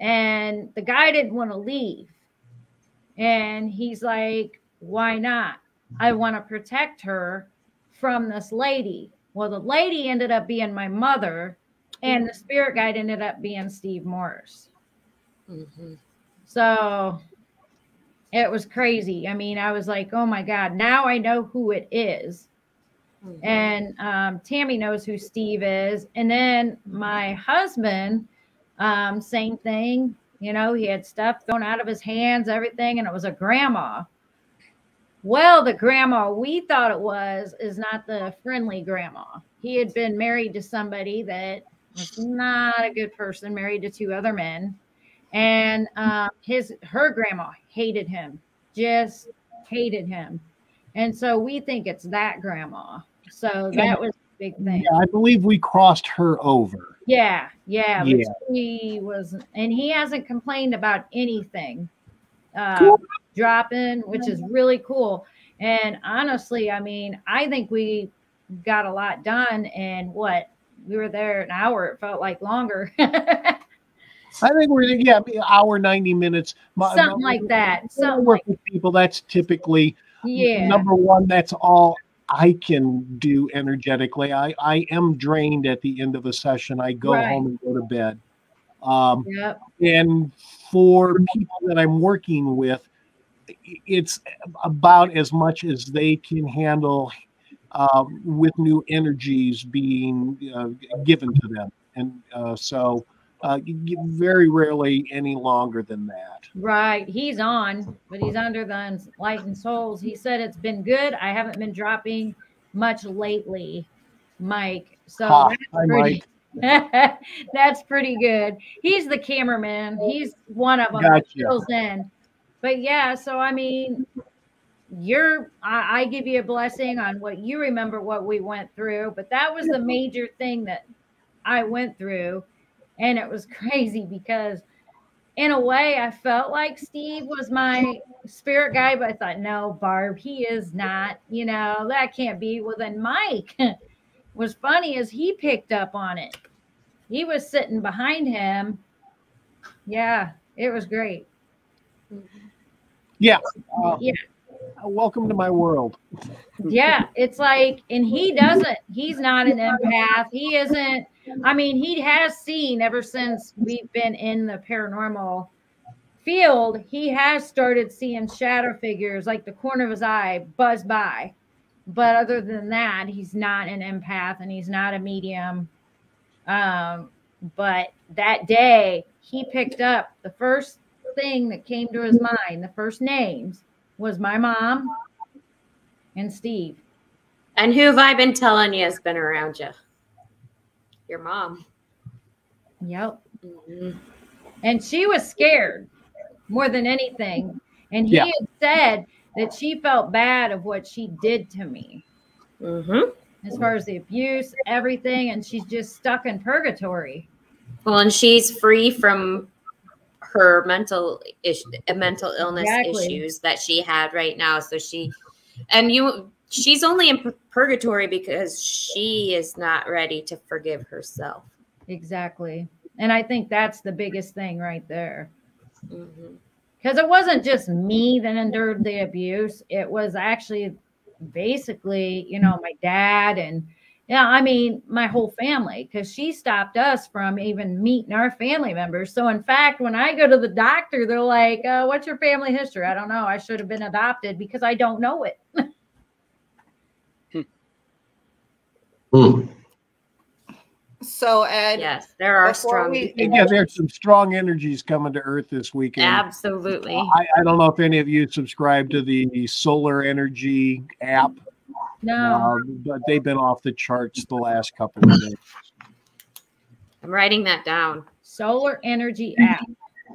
And the guy didn't want to leave. And he's like, why not? I want to protect her from this lady. Well, the lady ended up being my mother, and the spirit guide ended up being Steve Morse. So it was crazy. I mean, I was like, oh my God, now I know who it is. And Tammy knows who Steve is. And then my husband, same thing. You know, he had stuff going out of his hands, everything, and it was a grandma. Well, the grandma we thought it was is not the friendly grandma. He had been married to somebody that was not a good person, married to 2 other men. And her grandma hated him, just hated him. And so we think it's that grandma. So that was a big thing. Yeah, I believe we crossed her over. Yeah. He was, and he hasn't complained about anything dropping, which is really cool. And honestly, I mean, I think we got a lot done. And we were there an hour. It felt like longer. I think we're hour 90 minutes. Something like that. Something work with people. That's typically number one. That's all I can do energetically. I am drained at the end of a session. I go home and go to bed. And for people that I'm working with, it's about as much as they can handle with new energies being given to them. And so very rarely any longer than that. Right. He's on, but he's under the Enlightened Souls. He said it's been good. I haven't been dropping much lately, Mike. So that's pretty good. He's the cameraman. He's one of them that fills in. But yeah, so I mean, I give you a blessing on what you remember what we went through, but that was the major thing that I went through. And it was crazy because in a way I felt like Steve was my spirit guide, but I thought, no, Barb, he is not, that can't be. Well, then Mike was funny as he picked up on it. He was sitting behind him. Yeah, it was great. Yeah. Welcome to my world. Yeah, it's like, and he's not an empath. He isn't. I mean, he has seen ever since we've been in the paranormal field, he has started seeing shadow figures like the corner of his eye buzz by. But other than that, he's not an empath and he's not a medium. But that day he picked up the first thing that came to his mind, the first names was my mom and Steve. And who have I been telling you has been around you? Your mom. Yep. Mm-hmm. And she was scared more than anything. And he had said that she felt bad of what she did to me. Mm-hmm. As far as the abuse, everything. And she's just stuck in purgatory. Well, and she's free from her mental illness Exactly. issues that she had right now. So she's only in purgatory because she is not ready to forgive herself. Exactly. And I think that's the biggest thing right there. Mhm. Because it wasn't just me that endured the abuse. It was actually basically, my dad and, I mean, my whole family, because she stopped us from even meeting our family members. So, in fact, when I go to the doctor, they're like, what's your family history? I don't know. I should have been adopted because I don't know it. So, Ed, Yes, there are before strong. we- Yeah, there's some strong energies coming to Earth this weekend. Absolutely. I don't know if any of you subscribe to the Solar Energy app, No. but they've been off the charts the last couple of days. I'm writing that down. Solar Energy app.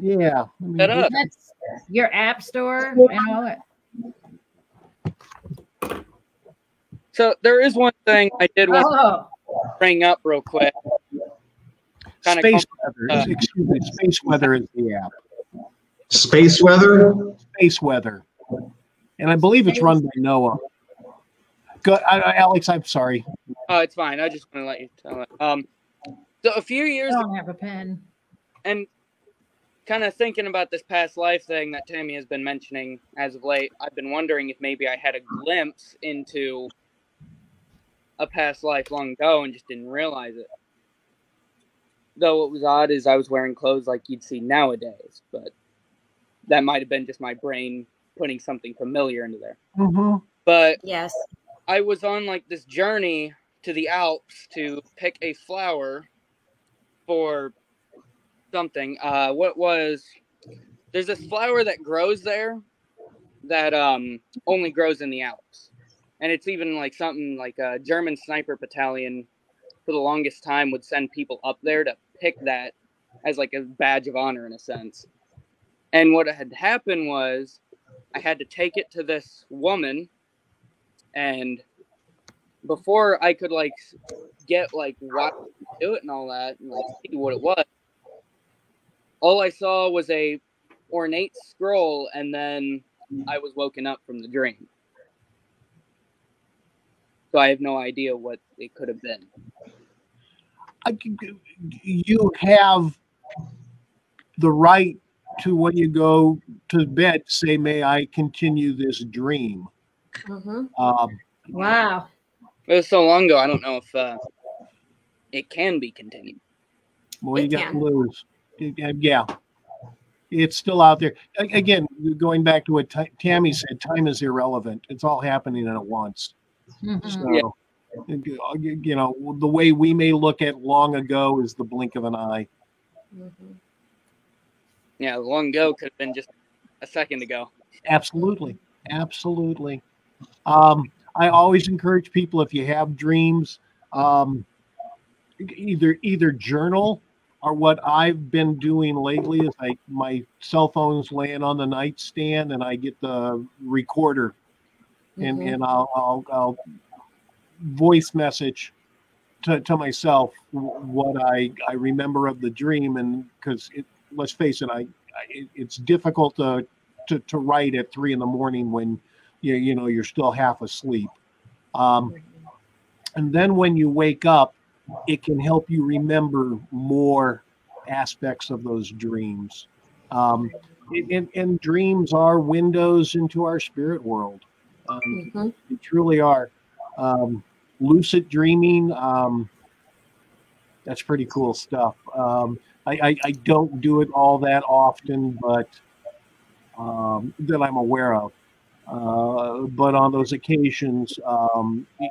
Yeah. Set up. That's your app store. So there is one thing I did want Oh, to bring up real quick. Kinda Space Weather. Excuse me. Space Weather is the app. Space weather. Space Weather. And I believe it's run by NOAA. Go, Alex, I'm sorry. Oh, it's fine. I just want to let you tell it. So a few I years don't have a pen. and kind of thinking about this past life thing that Tammy has been mentioning as of late, I've been wondering if maybe I had a glimpse into a past life long ago and just didn't realize it. Though what was odd is I was wearing clothes like you'd see nowadays, but that might have been just my brain putting something familiar into there. Mm-hmm. But Yes. I was on like this journey to the Alps to pick a flower for something. There's this flower that grows there that only grows in the Alps. And it's even like something like a German sniper battalion for the longest time would send people up there to pick that as like a badge of honor in a sense. And what had happened was I had to take it to this woman, and before I could like get like why do it and all that and like see what it was, all I saw was a ornate scroll, and then I was woken up from the dream. So I have no idea what it could have been. You have the right to, when you go to bed, say, may I continue this dream? Mm-hmm. Wow. It was so long ago, I don't know if it can be continued. Well, you It got to can. lose. Yeah. It's still out there. Again, going back to what Tammy said, time is irrelevant. It's all happening at once. Mhm. So, Yeah. the way we may look at long ago is the blink of an eye. Mm-hmm. Yeah, long ago could have been just a second ago. Absolutely. Absolutely. I always encourage people, if you have dreams, either journal, or what I've been doing lately is my cell phone's laying on the nightstand and I get the recorder Mm-hmm. and I'll voice message to myself what I remember of the dream. And because let's face it, it's difficult to write at 3 a.m. when you're still half asleep. And then when you wake up, it can help you remember more aspects of those dreams. And dreams are windows into our spirit world. Mm-hmm. They truly are. Lucid dreaming, that's pretty cool stuff. I don't do it all that often, but that I'm aware of. But on those occasions,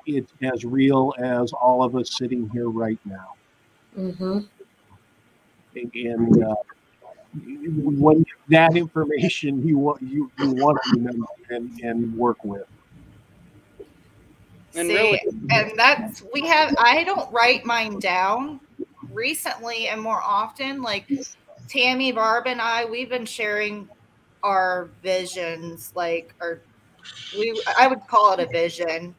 it's as real as all of us sitting here right now. Mm-hmm. And when that information you want to remember and work with. And See, really- and I don't write mine down recently and more often. Like Tammy, Barb, and we've been sharing our visions, I would call it a vision,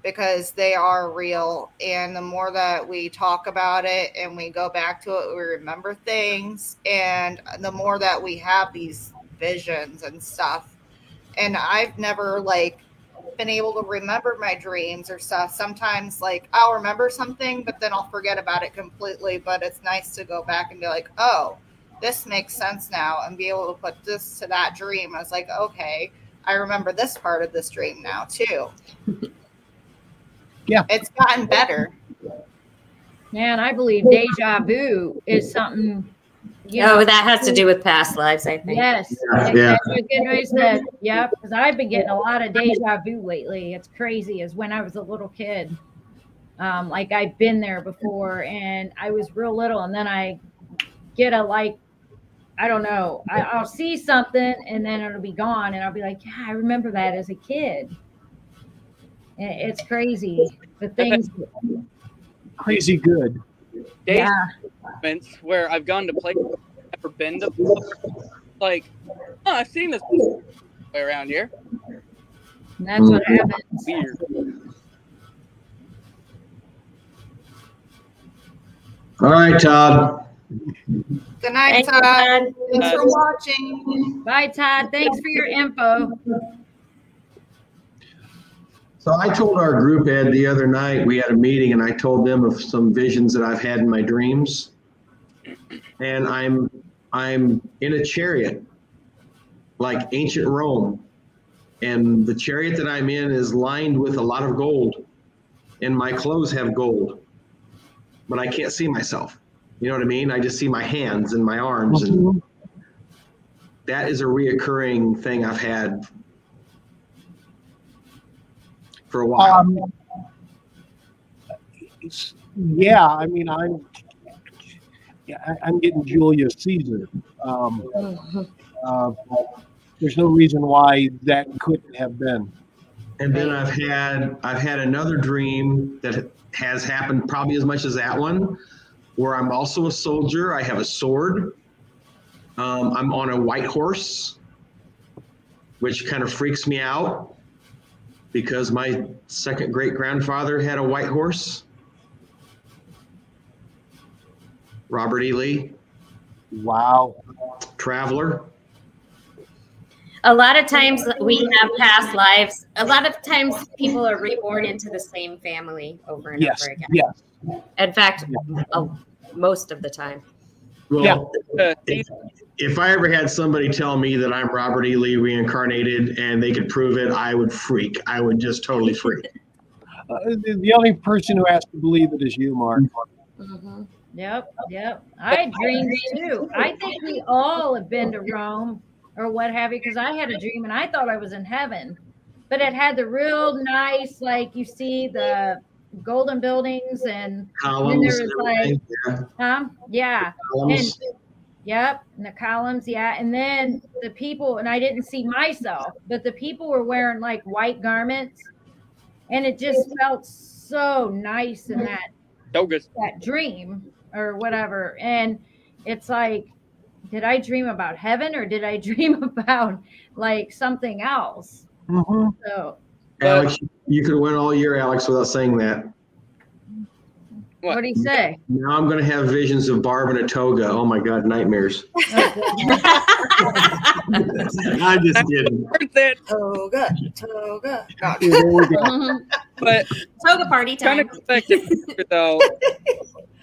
because they are real. And the more that we talk about it and we go back to it, we remember things. And the more that we have these visions and stuff. And I've never like been able to remember my dreams or stuff. Sometimes like I'll remember something, but then I'll forget about it completely. But it's nice to go back and be like, oh, this makes sense now, and be able to put this to that dream. I was like, okay, I remember this part of this dream now too. Yeah. It's gotten better. Man, I believe deja vu is something, you know. Oh, that has to do with past lives, I think. Yes. Yeah. Yeah, because I've been getting a lot of deja vu lately. It's crazy. As when I was a little kid. Like I've been there before, and I was real little, and then I get a like, I don't know, I'll see something and then it'll be gone, and I'll be like, yeah, I remember that as a kid. And it's crazy. The things. Crazy good. Yeah. Moments where I've gone to places I've never been to, like, oh, I've seen this way around here. And that's what happens. Weird. All right, Todd. Good night, Thank you, Todd. Todd. Thanks for watching. Bye, Todd. Thanks for your info. So I told our group, Ed, the other night, we had a meeting, and I told them of some visions that I've had in my dreams. And I'm in a chariot, like ancient Rome. And the chariot that I'm in is lined with a lot of gold. And my clothes have gold. But I can't see myself. You know what I mean? I just see my hands and my arms. And that is a reoccurring thing I've had for a while. Yeah, I mean, I'm getting Julius Caesar. There's no reason why that couldn't have been. And then I've had another dream that has happened probably as much as that one, where I'm also a soldier. I have a sword. I'm on a white horse, which kind of freaks me out because my second great grandfather had a white horse. Robert E. Lee. Wow. Traveler. A lot of times we have past lives. A lot of times people are reborn into the same family over and over again. Yes. In fact, most of the time. Well, if I ever had somebody tell me that I'm Robert E. Lee reincarnated and they could prove it, I would freak. I would just totally freak. The only person who has to believe it is you, Mark. Mm-hmm. Yep. I dreamed too. I think we all have been to Rome or what have you, because I had a dream and I thought I was in heaven, but it had the real nice, like you see the golden buildings and Columns. there was like, yeah. Columns. And the columns, and then the people, and I didn't see myself, but the people were wearing like white garments, and it just felt so nice in that dream or whatever. And it's like, did I dream about heaven or did I dream about like something else? Mm-hmm. So, Alex, you could win all year, Alex, without saying that. what do you say? Now I'm going to have visions of Barb in a toga. Oh my God, nightmares. I'm just kidding. Toga. But Toga party time. unexpected though.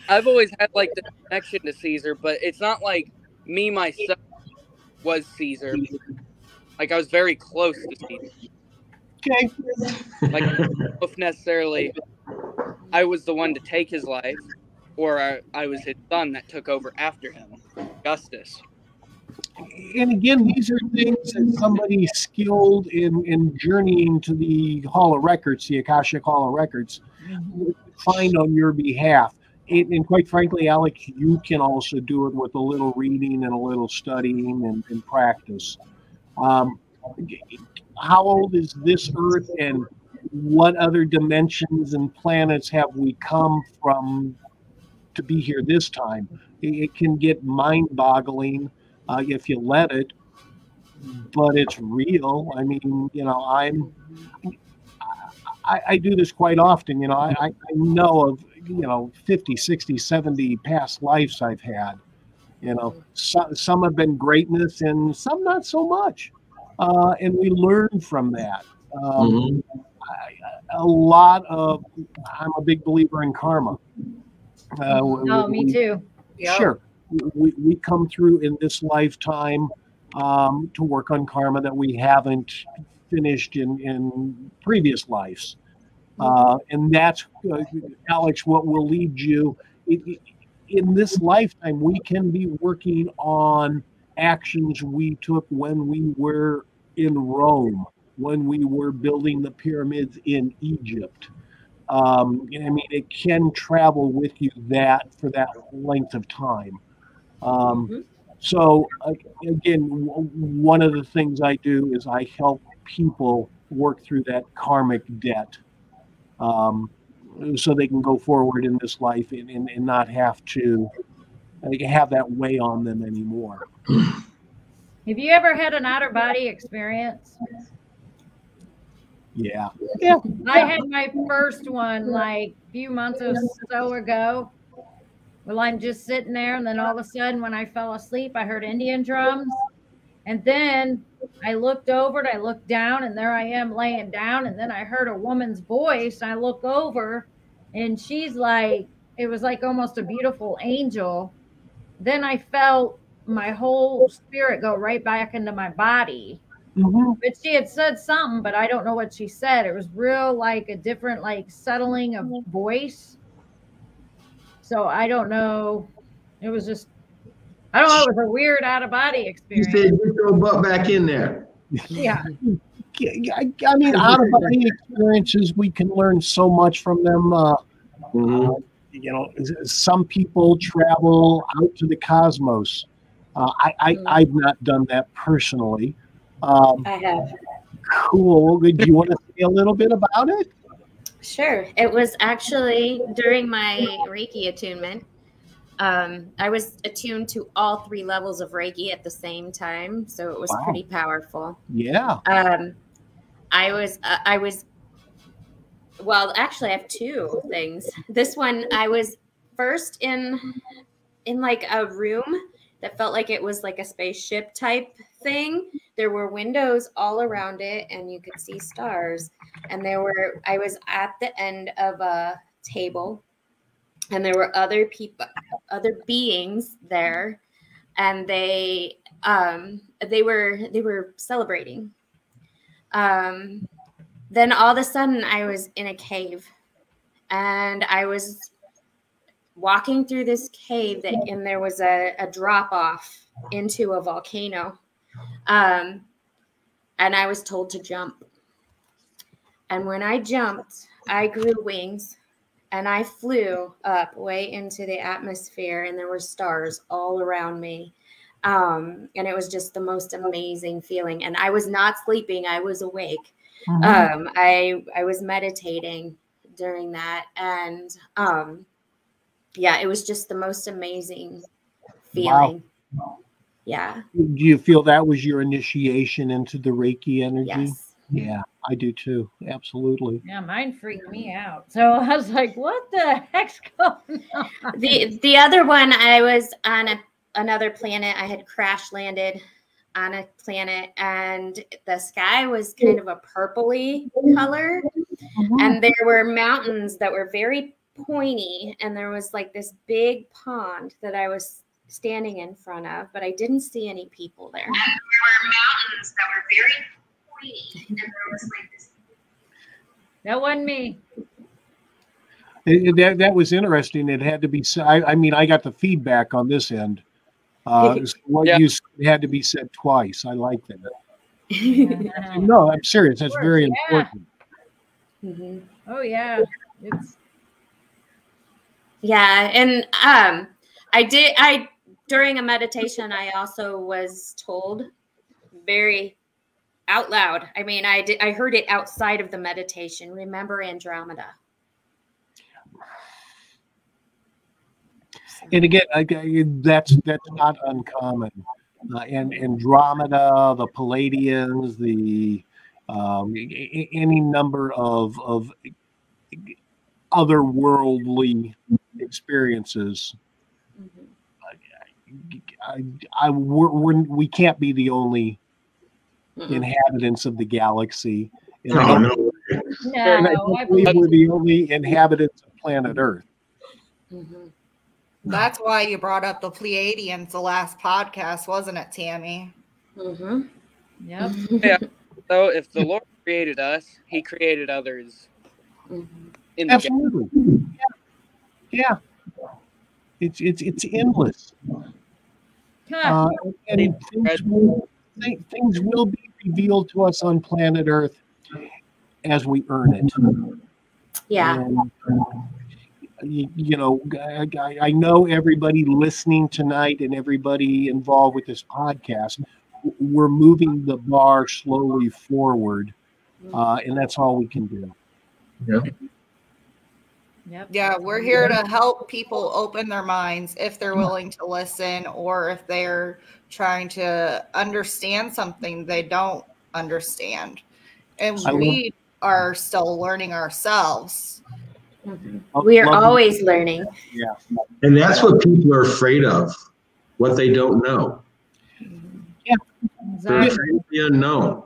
I've always had like the connection to Caesar, but it's not like me myself was Caesar. Like I was very close to Caesar. Okay. Like if necessarily I was the one to take his life, or I was his son that took over after him, Augustus. And again, these are things that somebody skilled in journeying to the Hall of Records, the Akashic Hall of Records, find on your behalf. And quite frankly, Alex, you can also do it with a little reading and a little studying and practice. How old is this Earth, and what other dimensions and planets have we come from to be here this time? It can get mind-boggling if you let it, but it's real. I mean, you know, I do this quite often. You know, I know of, 50, 60, 70 past lives I've had. You know, some have been greatness and some not so much. And we learn from that. A lot of, I'm a big believer in karma. Me too. Sure. We come through in this lifetime to work on karma that we haven't finished in previous lives. And that's, Alex, what will lead you. In this lifetime, we can be working on actions we took when we were in Rome, when we were building the pyramids in Egypt. I mean, it can travel with you for that length of time. So again, one of the things I do is I help people work through that karmic debt, so they can go forward in this life and not have to have that weigh on them anymore. Have you ever had an outer body experience? Yeah. I had my first one like a few months or so ago. Well, I'm just sitting there, and then all of a sudden, when I fell asleep, I heard Indian drums. And then I looked over and I looked down, and there I am laying down. And then I heard a woman's voice. And I look over, and she's like, it was like almost a beautiful angel. Then I felt my whole spirit go right back into my body. But she had said something, but I don't know what she said. It was real, like a different, like settling of voice. So I don't know. It was just, I don't know. It was a weird out of body experience. You said get your butt back in there. Yeah. I mean, out of body experiences, we can learn so much from them. Some people travel out to the cosmos. I've not done that personally. I have. Cool. Do you want to say a little bit about it? Sure. It was actually during my Reiki attunement. I was attuned to all 3 levels of Reiki at the same time, so it was pretty powerful. Yeah. I was. Well, actually, I have 2 things. This one, I was first in like a room that felt like it was like a spaceship type thing. There were windows all around it, and you could see stars. And I was at the end of a table, and there were other people, other beings there, and they were celebrating. Then all of a sudden I was in a cave, and I was walking through this cave and there was a drop off into a volcano. And I was told to jump. And when I jumped, I grew wings and I flew up way into the atmosphere, and there were stars all around me. And it was just the most amazing feeling. And I was not sleeping. I was awake. I was meditating during that. And yeah, it was just the most amazing feeling. Wow. Yeah. Do you feel that was your initiation into the Reiki energy? Yes. Yeah, I do too. Absolutely. Yeah, mine freaked me out. So I was like, what the heck's going on? The other one, I was on another planet. I had crash landed on a planet, and the sky was kind of a purpley color. And there were mountains that were very pointy, and there was like this big pond that I was standing in front of, but I didn't see any people there. And there were mountains that were very pointy, and there was like this. That wasn't me. That was interesting. It had to be. I mean, I got the feedback on this end. What you said had to be said twice. I like that. No, I'm serious. That's very important. Oh yeah. Yeah, and during a meditation, I also was told very out loud. I mean, I heard it outside of the meditation. Remember Andromeda. And again, that's not uncommon. And Andromeda, the Palladians, the any number of otherworldly experiences. We can't be the only inhabitants of the galaxy. And I believe we're the only inhabitants of planet Earth. That's why you brought up the Pleiadians the last podcast, wasn't it, Tammy? Yep. Yeah. So if the Lord created us, He created others. In the Absolutely. Yeah. It's endless. And things will be revealed to us on planet Earth as we earn it. Yeah. And, I know everybody listening tonight and everybody involved with this podcast, we're moving the bar slowly forward, and that's all we can do. Yeah, we're here to help people open their minds if they're willing to listen, or if they're trying to understand something they don't understand. And we are still learning ourselves. We are always learning. Yeah. And that's what people are afraid of, what they don't know. Yeah. They're afraid of the unknown.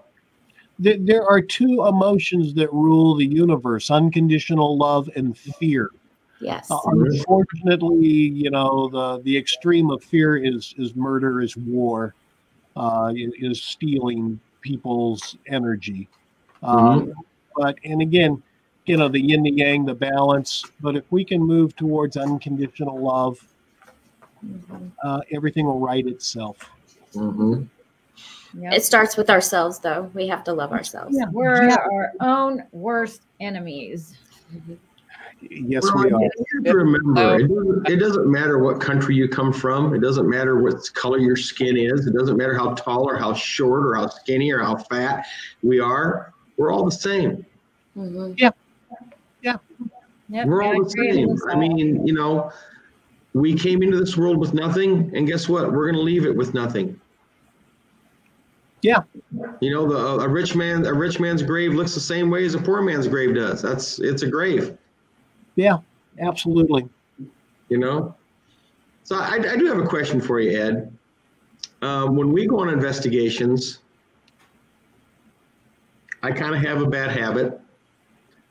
There are two emotions that rule the universe: unconditional love and fear. Yes. Unfortunately, the extreme of fear is murder, is war, is stealing people's energy. But again, the yin, the yang, the balance. But if we can move towards unconditional love, everything will right itself. Yep. It starts with ourselves, though. We have to love ourselves. Yeah, we're our own worst enemies. Yes, we are. You have to remember, it doesn't matter what country you come from. It doesn't matter what color your skin is. It doesn't matter how tall or how short or how skinny or how fat we are. We're all the same. Yeah. Yep, We're all the same. I mean, we came into this world with nothing, and guess what? We're going to leave it with nothing. Yeah. A rich man's grave looks the same way as a poor man's grave does. It's a grave. Yeah, absolutely. So I do have a question for you, Ed. When we go on investigations, I kind of have a bad habit.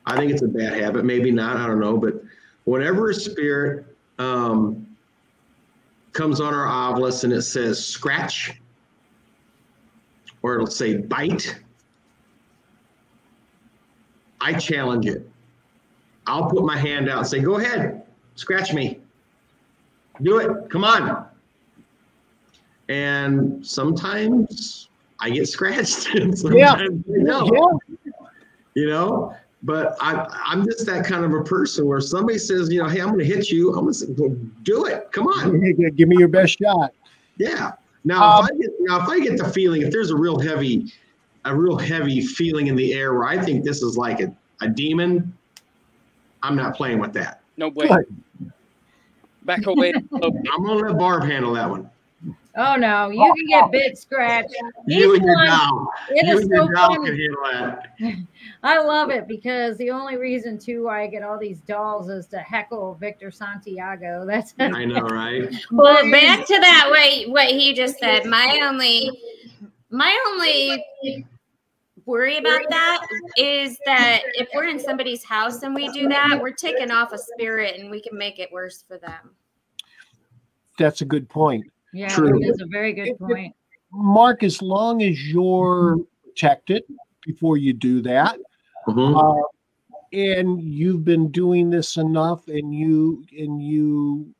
I think it's a bad habit, maybe not, I don't know. But whenever a spirit comes on our obelisk and it says scratch, or it'll say bite, I challenge it. I'll put my hand out and say, go ahead, scratch me. Do it, come on. And sometimes I get scratched and sometimes I don't. But I'm just that kind of a person where somebody says, hey, I'm going to hit you. I'm going to say, well, do it, come on. Give me your best shot. Yeah. Now, if I get the feeling, if there's a real heavy feeling in the air where I think this is like a demon, I'm not playing with that. No way. Back away. I'm gonna let Barb handle that one. Oh no, you can get bit scratched. You and your doll. It is so can funny. handle that. I love it because the only reason too why I get all these dolls is to heckle Victor Santiago. That's I know, right? Well, back to that what he just said. My only worry about that is that if we're in somebody's house and we do that, we're taking off a spirit and we can make it worse for them. That's a good point. Yeah, True. that is a very good point. Mark, as long as you're protected before you do that, and you've been doing this enough, and you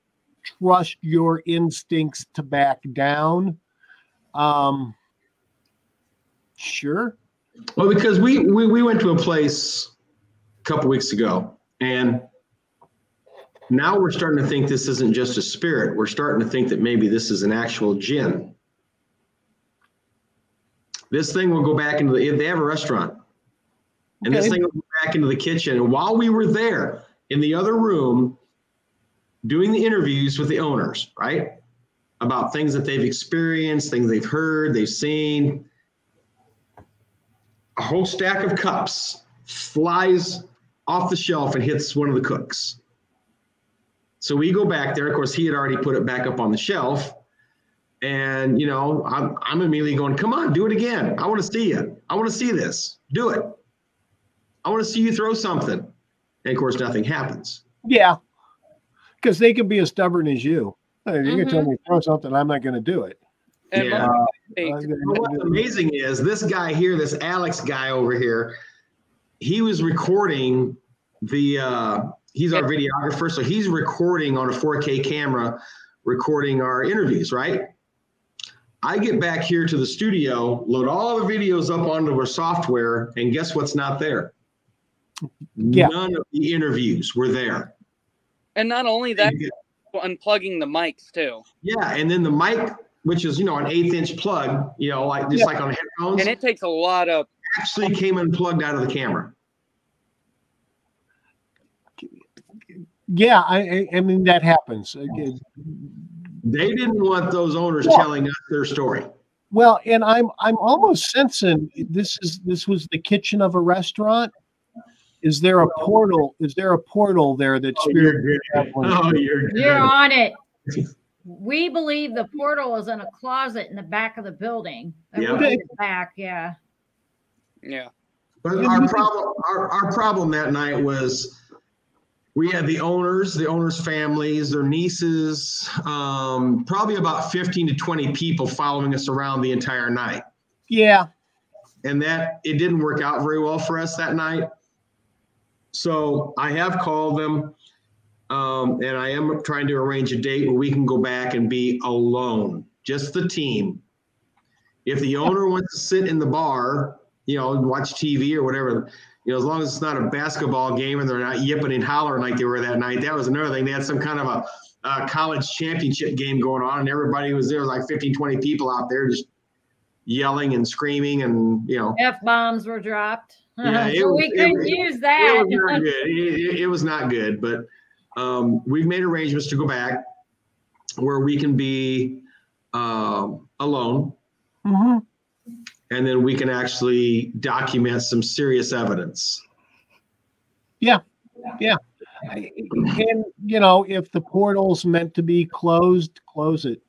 trust your instincts to back down, sure. Well, because we went to a place a couple weeks ago, and now we're starting to think this isn't just a spirit. We're starting to think that maybe this is an actual jinn. This thing will go back into they have a restaurant. And this thing will go back into the kitchen. And while we were there in the other room doing the interviews with the owners, right? About things that they've experienced, things they've heard, they've seen. a whole stack of cups flies off the shelf and hits one of the cooks. So we go back there. Of course, he had already put it back up on the shelf. And, you know, I'm immediately going, come on, do it again. I want to see you. I want to see this. Do it. I want to see you throw something. And of course, nothing happens. Yeah. Because they can be as stubborn as you. You're going to tell me to throw something, I'm not going to do it. And Yeah. Mark, What's amazing is this guy here, this Alex guy over here, he was recording the, he's our videographer. So he's recording on a 4K camera, recording our interviews, right? I get back here to the studio, load all the videos up onto our software, and guess what's not there? Yeah. None of the interviews were there. and not only that, unplugging the mics too. Yeah, and then the mic, which is, you know, an 1/8-inch plug, you know, like just like on headphones, And it takes a lot of actually came unplugged out of the camera. Yeah, I mean, that happens. They didn't want those owners telling us their story. Well, and I'm almost sensing this was the kitchen of a restaurant. Is there a portal? Is there a portal there that Spirit? You're on it. We believe the portal is in a closet in the back of the building. Yeah. We're in the back, yeah. yeah. But our problem that night was we had the owners' families, their nieces, probably about 15 to 20 people following us around the entire night. Yeah. And that it didn't work out very well for us that night. So I have called them, and I am trying to arrange a date where we can go back and be alone, just the team. If the owner wants to sit in the bar, you know, and watch TV or whatever, you know, as long as it's not a basketball game and they're not yipping and hollering like they were that night. That was another thing. They had some kind of a college championship game going on, and everybody was there, like 15, 20 people out there just yelling and screaming, and, you know. F-bombs were dropped. Yeah, So we couldn't use that. It was not good. It was not good, but we've made arrangements to go back where we can be alone. Mm-hmm. And then we can actually document some serious evidence. Yeah. Yeah. And, you know, if the portal's meant to be closed, close it.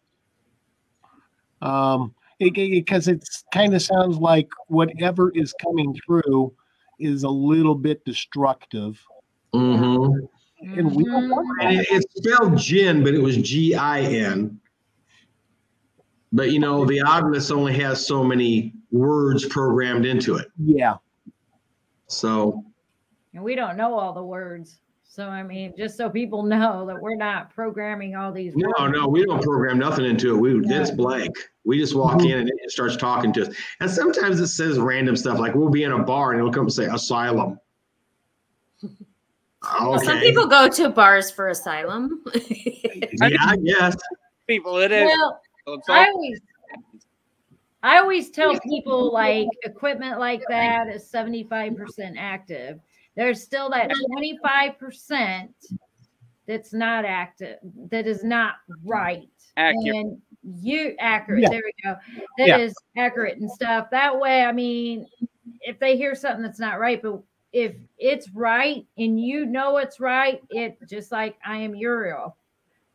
Because it kind of sounds like whatever is coming through is a little bit destructive. Mm-hmm. And we don't want that. And it's spelled Jinn, but it was G-I-N. But, you know, the oddness only has so many words programmed into it. Yeah. So. And we don't know all the words. So, I mean, just so people know that we're not programming all these words. No, we don't program nothing into it. It's blank. We just walk in and it starts talking to us. And sometimes it says random stuff, like we'll be in a bar and it'll come and say asylum. Well, some people go to bars for asylum. Yeah, I guess. People, it is. Well, I always tell people, like, equipment like that is 75% active. There's still that 25% that's not active, that is not right. Accurate. And accurate. Yeah. There we go. That is accurate and stuff. That way, I mean, if they hear something that's not right, but if it's right and you know it's right, it just like I Am Uriel.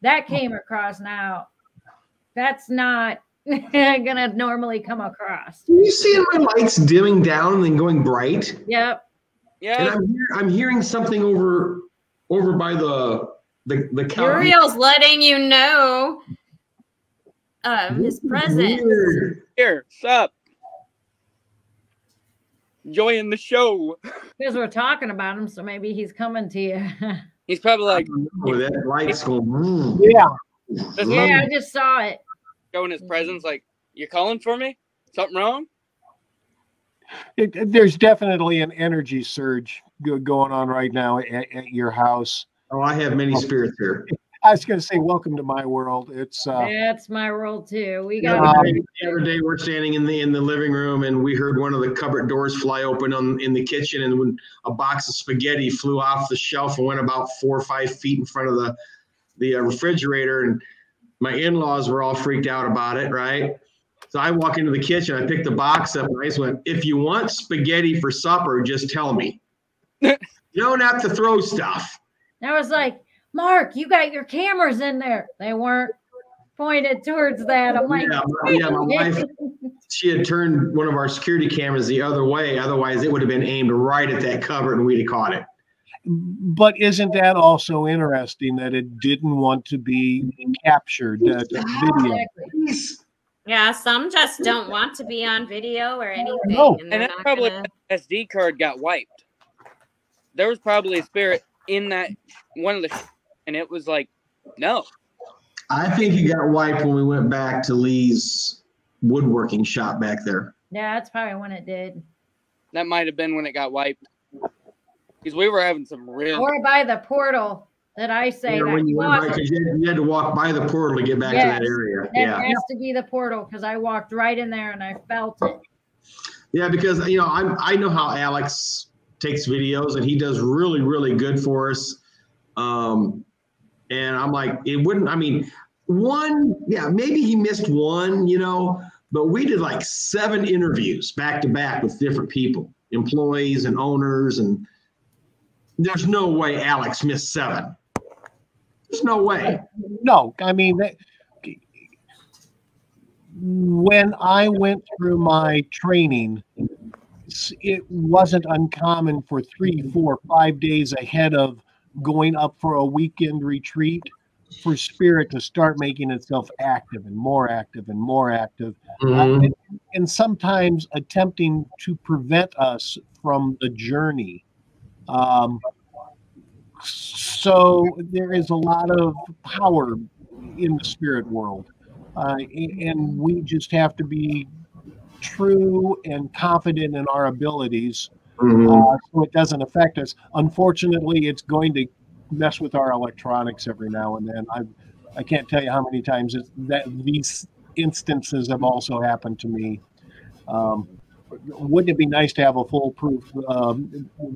That came across now. That's not gonna normally come across. You see my lights dimming down and then going bright? Yep. Yeah. And I'm hearing something over by the counter. Uriel's letting you know his presence. Weird. Here, sup? Enjoying the show. Because we're talking about him, so maybe he's coming to you. He's probably like Oh, that light's going. Yeah. just Yeah, I just saw it. showing his presence. Like, you calling for me? Something wrong? There's definitely an energy surge going on right now at your house. Oh, I have many spirits here. I was going to say, welcome to my world. It's That's my world too. We The got other day we're standing in the living room and we heard one of the cupboard doors fly open in the kitchen, and when a box of spaghetti flew off the shelf and went about 4 or 5 feet in front of the refrigerator, and my in-laws were all freaked out about it, right? So I walk into the kitchen, I picked the box up, and I just went, if you want spaghetti for supper, just tell me. You don't have to throw stuff. I was like, Mark, you got your cameras in there. They weren't pointed towards that. I'm like, yeah, my wife, she had turned one of our security cameras the other way. Otherwise, it would have been aimed right at that cupboard and we'd have caught it. But isn't that also interesting that it didn't want to be captured, the video? Yeah, some just don't want to be on video or anything. No. And that's probably SD card got wiped. There was probably a spirit in that one of the, and it was like, no. I think it got wiped when we went back to Lee's woodworking shop back there. yeah, that's probably when it did. That might have been when it got wiped. Because we were having some real. Or by the portal that I say. Yeah, when you went by, because you had to walk by the portal to get back to that area. It has to be the portal because I walked right in there and I felt it. Yeah, because I know how Alex takes videos and he does really, really good for us. And I'm like, it wouldn't, I mean, maybe he missed one, but we did like 7 interviews back to back with different people, employees and owners, and there's no way Alex missed 7. There's no way. No, I mean, when I went through my training, it wasn't uncommon for 3, 4, 5 days ahead of going up for a weekend retreat for spirit to start making itself active and more active and more active. Mm-hmm. And sometimes attempting to prevent us from the journey. So there is a lot of power in the spirit world. And we just have to be true and confident in our abilities, so it doesn't affect us. Unfortunately, it's going to mess with our electronics every now and then. I can't tell you how many times that these instances have also happened to me. Wouldn't it be nice to have a foolproof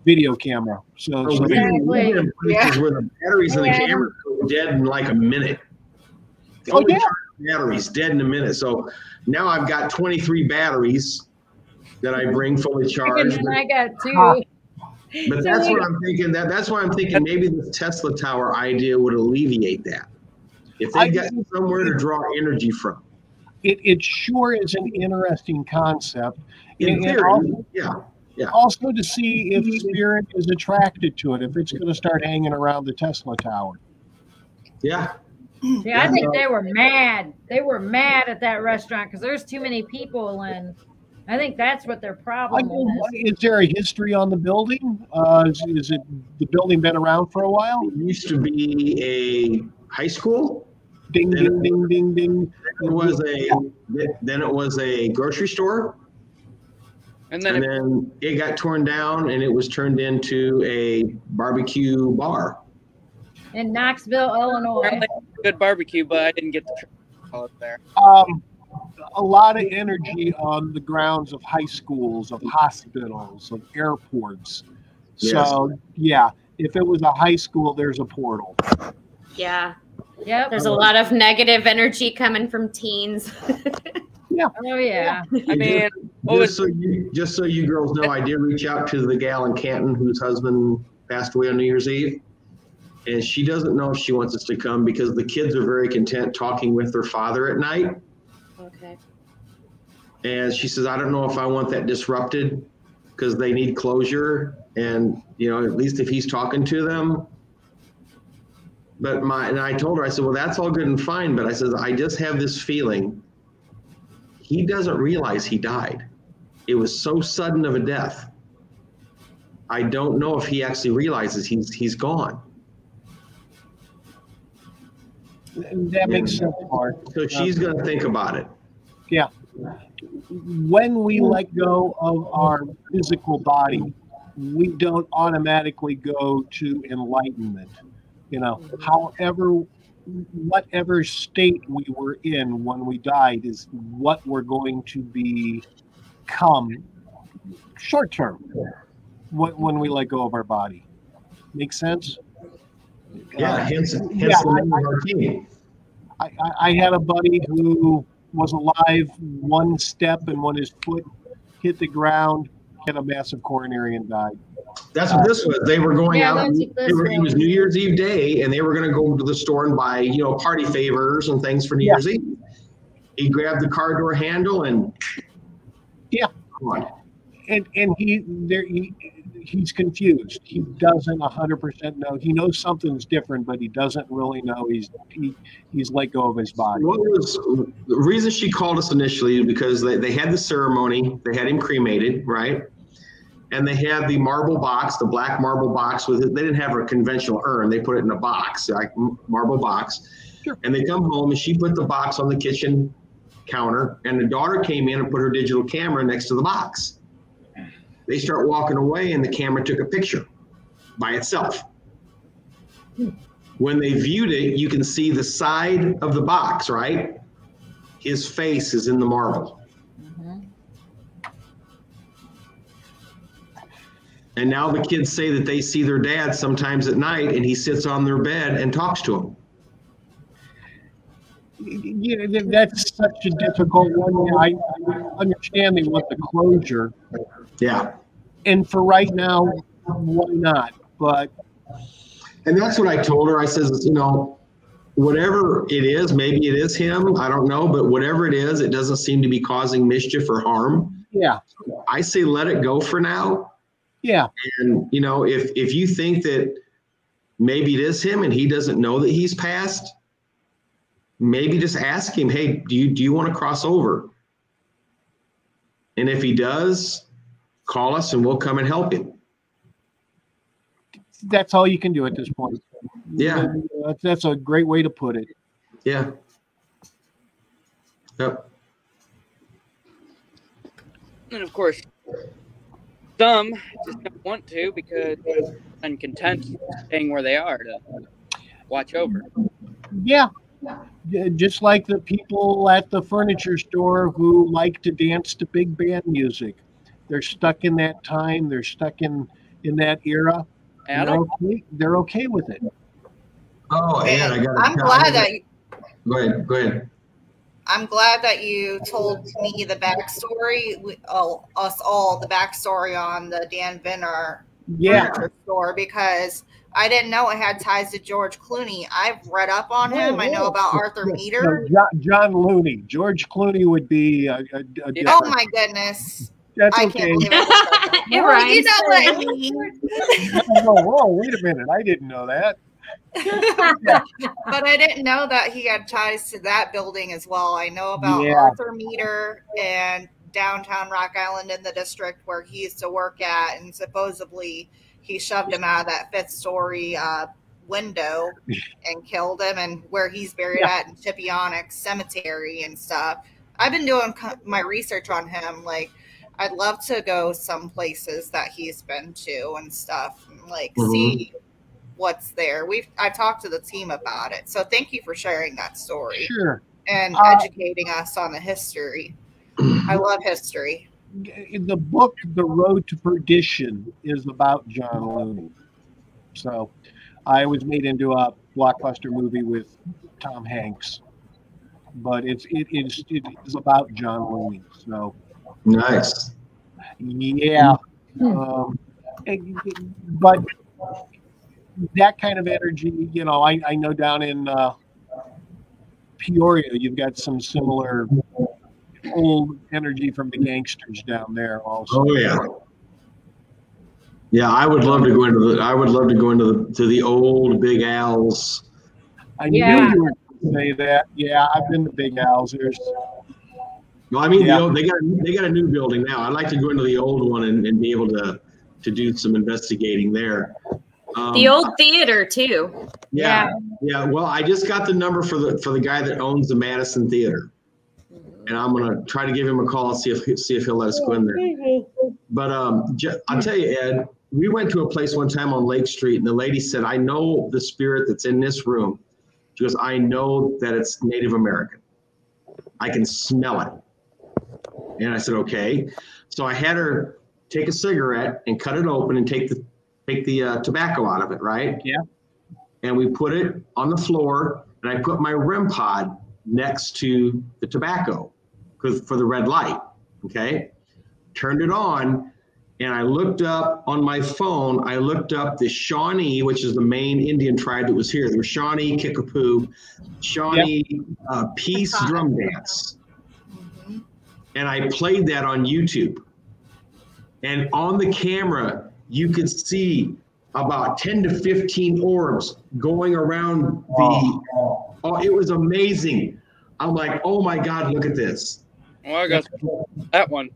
video camera? So Exactly. Where the batteries in the camera go dead in like a minute. Batteries dead in a minute. So now I've got 23 batteries that I bring fully charged. And I got 2. But that's what I'm thinking. That's why I'm thinking maybe the Tesla tower idea would alleviate that. If they got somewhere to draw energy from. It sure is an interesting concept. In theory, yeah. Also to see if spirit is attracted to it, if it's going to start hanging around the Tesla tower. Yeah. Yeah, I think they were mad. They were mad at that restaurant because there's too many people, and I think that's what their problem is. Is there a history on the building? Is it the building been around for a while? It used to be a high school. Ding, ding, ding, ding, ding. Then it was a grocery store. And then it got torn down and it was turned into a barbecue bar. In Knoxville, Illinois. Good barbecue, but I didn't get to call it there. A lot of energy on the grounds of high schools, of hospitals, of airports. Yes. So, yeah, if it was a high school, there's a portal. Yeah. Yep. There's a lot of negative energy coming from teens. Yeah. Oh, yeah. I mean, just so you girls know, I did reach out to the gal in Canton whose husband passed away on New Year's Eve. And she doesn't know if she wants us to come because the kids are very content talking with their father at night. Okay. And she says, I don't know if I want that disrupted because they need closure. And, at least if he's talking to them. And I told her, I said, well, that's all good and fine. But I said, I just have this feeling he doesn't realize he died. It was so sudden of a death. I don't know if he actually realizes he's gone. That makes sense, Mark. So she's going to think about it. Yeah. When we let go of our physical body, we don't automatically go to enlightenment. However, whatever state we were in when we died is what we're going to become short term when we let go of our body. Make sense? Yeah, hence the name of our team. I had a buddy who was alive one step, and when his foot hit the ground, had a massive coronary and died. That's what this was. They were going Yeah, out. that's It was New Year's Eve day, and they were going to go to the store and buy, party favors and things for New Year's Eve. He grabbed the car door handle and come on. And he's confused. He doesn't 100% know. He knows something's different, but he doesn't really know. He's let go of his body. What was the reason she called us initially? Because they had the ceremony, they had him cremated, right? And they had the marble box, the black marble box with it. They didn't have a conventional urn. They put it in a box, like marble box. Sure. And they come home and she put the box on the kitchen counter, and the daughter came in and put her digital camera next to the box. They start walking away, and the camera took a picture by itself. When they viewed it, you can see the side of the box, right? His face is in the marble. And now the kids say that they see their dad sometimes at night, and he sits on their bed and talks to them. That's such a difficult one. I understand they want the closure. Yeah. And for right now, why not? And that's what I told her. I says, whatever it is, maybe it is him. I don't know. But whatever it is, it doesn't seem to be causing mischief or harm. Yeah. I say let it go for now. Yeah. And, if you think that maybe it is him and he doesn't know that he's passed, maybe just ask him, hey, do you want to cross over? And if he does, call us and we'll come and help him. That's all you can do at this point. Yeah. That's a great way to put it. Yeah. Yep. And of course, some just don't want to because they're uncontent staying where they are to watch over. Yeah. Just like the people at the furniture store who like to dance to big band music. They're stuck in that time. They're stuck in that era. They're okay with it. Oh, and I'm glad that Go ahead. I'm glad that you told me the backstory. Us all the backstory on the Dan Vinner furniture store, because I didn't know it had ties to George Clooney. I've read up on him. I know about Arthur Meter. No, John Looney. George Clooney would be a oh my goodness. That's I okay. can't believe it. Well, you know what I mean. Whoa, wait a minute. I didn't know that. But I didn't know that he had ties to that building as well. I know about Arthur Meter and downtown Rock Island in the district where he used to work at, and supposedly he shoved him out of that 5th story window and killed him, and where he's buried at in Chipionic Cemetery and stuff. I've been doing my research on him. Like, I'd love to go some places that he's been to and stuff, and see what's there. I've talked to the team about it. So thank you for sharing that story. Sure. And educating us on the history. I love history. The book, The Road to Perdition, is about John Looney. So I was made into a blockbuster movie with Tom Hanks. But it is about John Looney. So nice. Yeah. But that kind of energy, I know down in Peoria, you've got some similar old energy from the gangsters down there also. Oh yeah. Yeah, I would love to go into the old Big Al's. I knew you were going to say that. Yeah, I've been to Big Al's. Well, I mean, they got a new building now. I'd like to go into the old one and be able to do some investigating there. The old theater too. Yeah. Well, I just got the number for the guy that owns the Madison Theater, and I'm gonna try to give him a call and see if he'll let us go in there. But I'll tell you, Ed, we went to a place one time on Lake Street, and the lady said, "I know the spirit that's in this room." She goes, "I know that it's Native American. I can smell it." And I said, "Okay." So I had her take a cigarette and cut it open and take the tobacco out of it, right? Yeah. And we put it on the floor, and I put my REM pod next to the tobacco for the red light. Okay, turned it on, and I looked up on my phone. I looked up the Shawnee, which is the main Indian tribe that was here. There was Shawnee, Kickapoo, Shawnee Peace Drum Dance, and I played that on YouTube. And on the camera, you could see about 10 to 15 orbs going around oh, it was amazing. I'm like, oh my God, look at this. Oh, I got that one.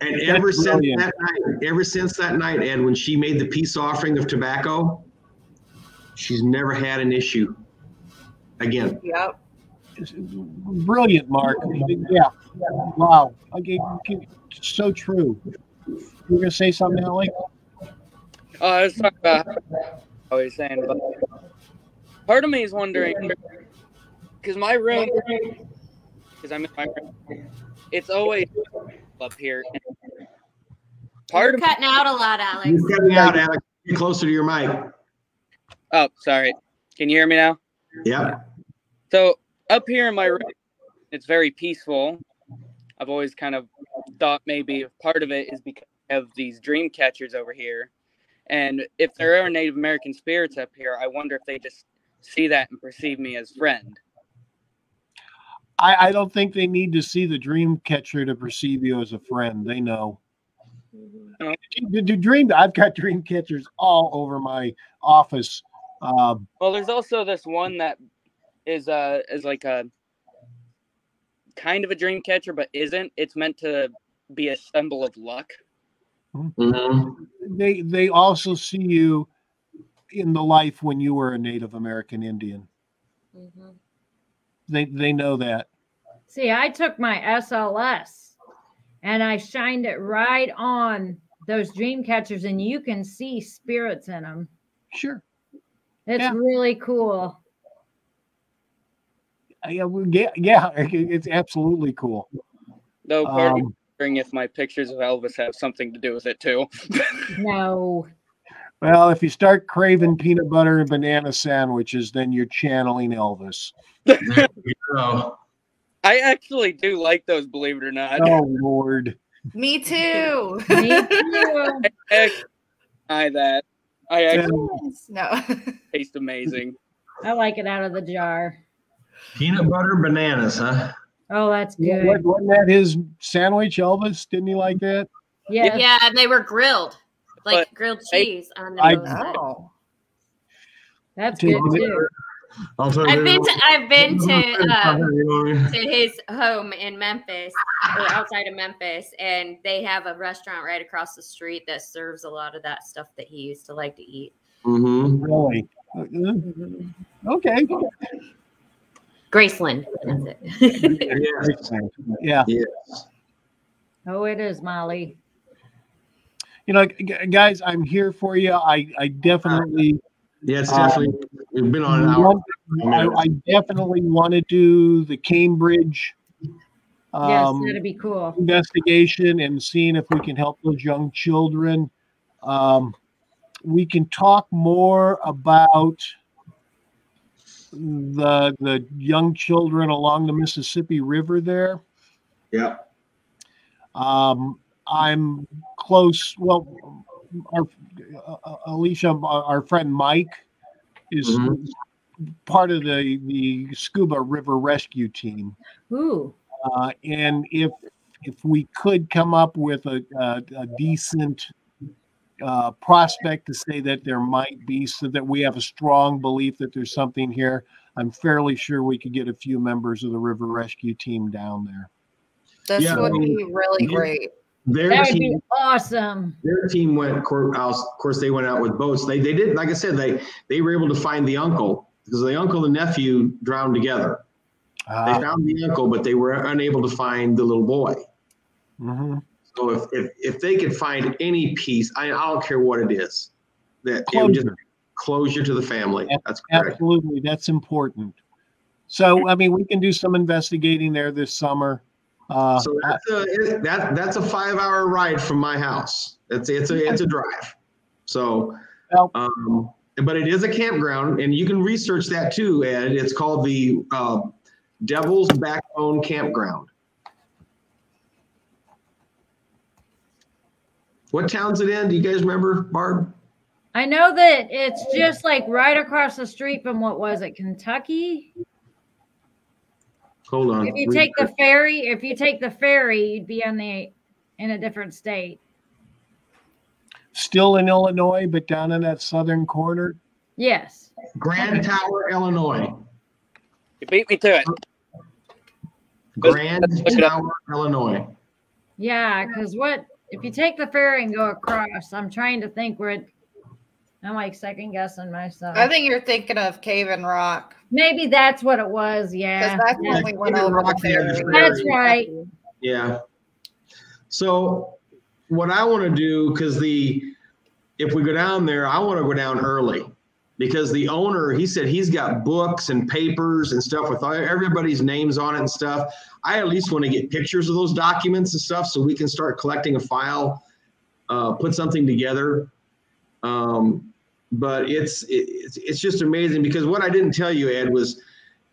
And ever since that night, Ed, when she made the peace offering of tobacco, she's never had an issue again. Yep. Brilliant, Mark. Yeah. Wow. Okay. So true. You were gonna say something, Ellie? I was talking about I was saying, but part of me is wondering, because my room, because I'm in my room, it's always up here. You're cutting out a lot, Alex. You're cutting out, Alex. Get closer to your mic. Oh, sorry. Can you hear me now? Yeah. So up here in my room, it's very peaceful. I've always kind of thought maybe part of it is because of these dream catchers over here. And if there are Native American spirits up here, I wonder if they just see that and perceive me as friend. I don't think they need to see the dream catcher to perceive you as a friend. They know. I've got dream catchers all over my office. Well, there's also this one that is like a kind of a dream catcher, but isn't. It's meant to be a symbol of luck. Mm-hmm. They also see you in the life when you were a Native American Indian. Mm-hmm. They know that. See, I took my SLS and I shined it right on those dream catchers, and you can see spirits in them. Sure. It's really cool. Yeah, it's absolutely cool. Though part of me is wondering if my pictures of Elvis have something to do with it too. No. Well, if you start craving peanut butter and banana sandwiches, then you're channeling Elvis. I actually do like those, believe it or not. Oh, Lord. Me too. Me too. I actually No. taste amazing. I like it out of the jar. Peanut butter bananas, huh? Oh, that's good. Wasn't that his sandwich, Elvis? Didn't he like that? Yeah. Yeah, and they were grilled, like But grilled cheese on the Oh. That's good too. I've been to his home in Memphis, or outside of Memphis, and they have a restaurant right across the street that serves a lot of that stuff that he used to like to eat. Mm-hmm. Really? Okay. Graceland. That's it. Yeah. Yes. Oh, it is, Molly. You know, guys, I'm here for you. I definitely. Yeah, it's definitely. We've been on an hour. I definitely want to do the Cambridge Yes, that'd be cool. investigation and seeing if we can help those young children. We can talk more about the young children along the Mississippi River there. Yeah. I'm close. Well, Alicia, our friend Mike, is part of the Scuba River Rescue Team. Ooh. And if we could come up with a decent prospect to say that there might be, so that we have a strong belief that there's something here, I'm fairly sure we could get a few members of the River Rescue Team down there. This would be really great. That would be awesome. Their team went, of course, they went out with boats. They did, like I said, they were able to find the uncle, because the uncle and nephew drowned together. They found the uncle, but they were unable to find the little boy. Mm-hmm. So if they could find any piece, I don't care what it is, that it would just closure to the family. That's correct. Absolutely, that's important. So, I mean, we can do some investigating there this summer. So that's a 5-hour ride from my house. It's a drive. So, but it is a campground, and you can research that too, Ed. It's called the Devil's Backbone Campground. What town's it in? Do you guys remember, Barb? I know that it's just like right across the street from what was it, Kentucky? Hold on. If you take the ferry, you'd be in a different state. Still in Illinois, but down in that southern corner. Yes. Grand Tower, Illinois. You beat me to it. Grand Tower, Illinois. Yeah, because if you take the ferry and go across, I'm trying to think I'm like second guessing myself. I think you're thinking of Cave and Rock. Maybe that's what it was. Yeah. Because that's when we went over the ferry. That's right. Yeah. So what I want to do, because if we go down there, I want to go down early, because the owner, he said he's got books and papers and stuff with everybody's names on it and stuff. I at least want to get pictures of those documents and stuff so we can start collecting a file, put something together. But it's just amazing, because what I didn't tell you, Ed, was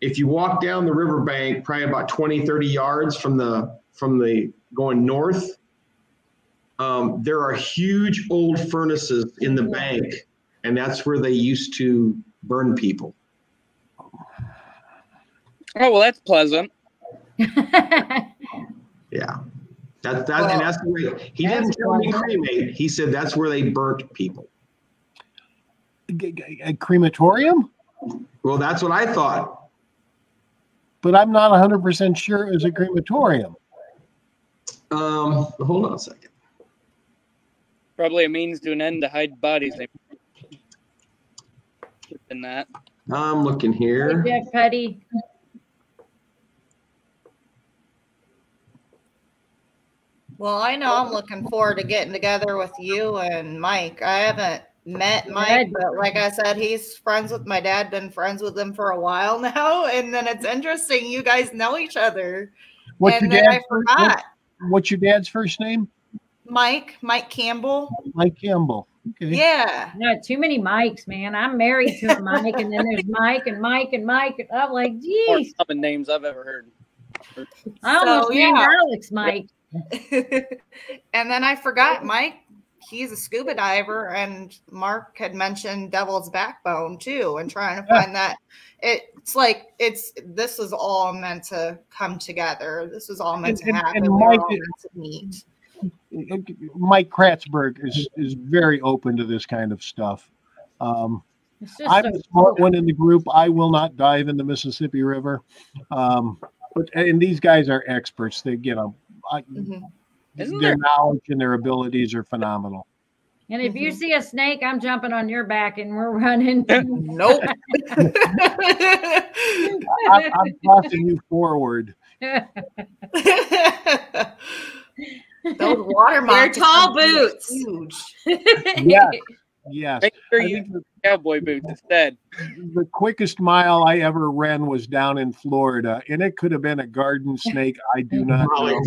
if you walk down the riverbank, probably about 20, 30 yards from the going north, there are huge old furnaces in the bank, and that's where they used to burn people. Oh, well, that's pleasant. Yeah. And that's the way he didn't tell me cremate. He said that's where they burnt people. A crematorium? Well, that's what I thought. But I'm not 100% sure it was a crematorium. Hold on a second. Probably a means to an end to hide bodies. In that. I'm looking here. Hey, Jeff Petty. Well, I know I'm looking forward to getting together with you and Mike. I haven't met Mike, but like I said, he's friends with my dad, been friends with him for a while now. And then it's interesting, you guys know each other. What's your dad's first name? Mike Campbell. Mike Campbell. Okay. Yeah. No, too many Mikes, man. I'm married to a Mike, and then there's Mike and Mike and Mike. I'm like, geez. More common names I've ever heard. I almost named Alex Mike. And then I forgot Mike. He's a scuba diver, and Mark had mentioned Devil's Backbone too, and trying to find that. It's like this is all meant to come together. This is all meant to happen. And We're all meant to meet. Mike Kratzberg is very open to this kind of stuff. I'm the smart one in the group. I will not dive in the Mississippi River, and these guys are experts. They their knowledge and their abilities are phenomenal. And if you see a snake, I'm jumping on your back and we're running. Nope. I'm tossing you forward. Those water They're tall boots. Huge. Yes. Make sure you use cowboy boots instead. The quickest mile I ever ran was down in Florida, and it could have been a garden snake. I do not know.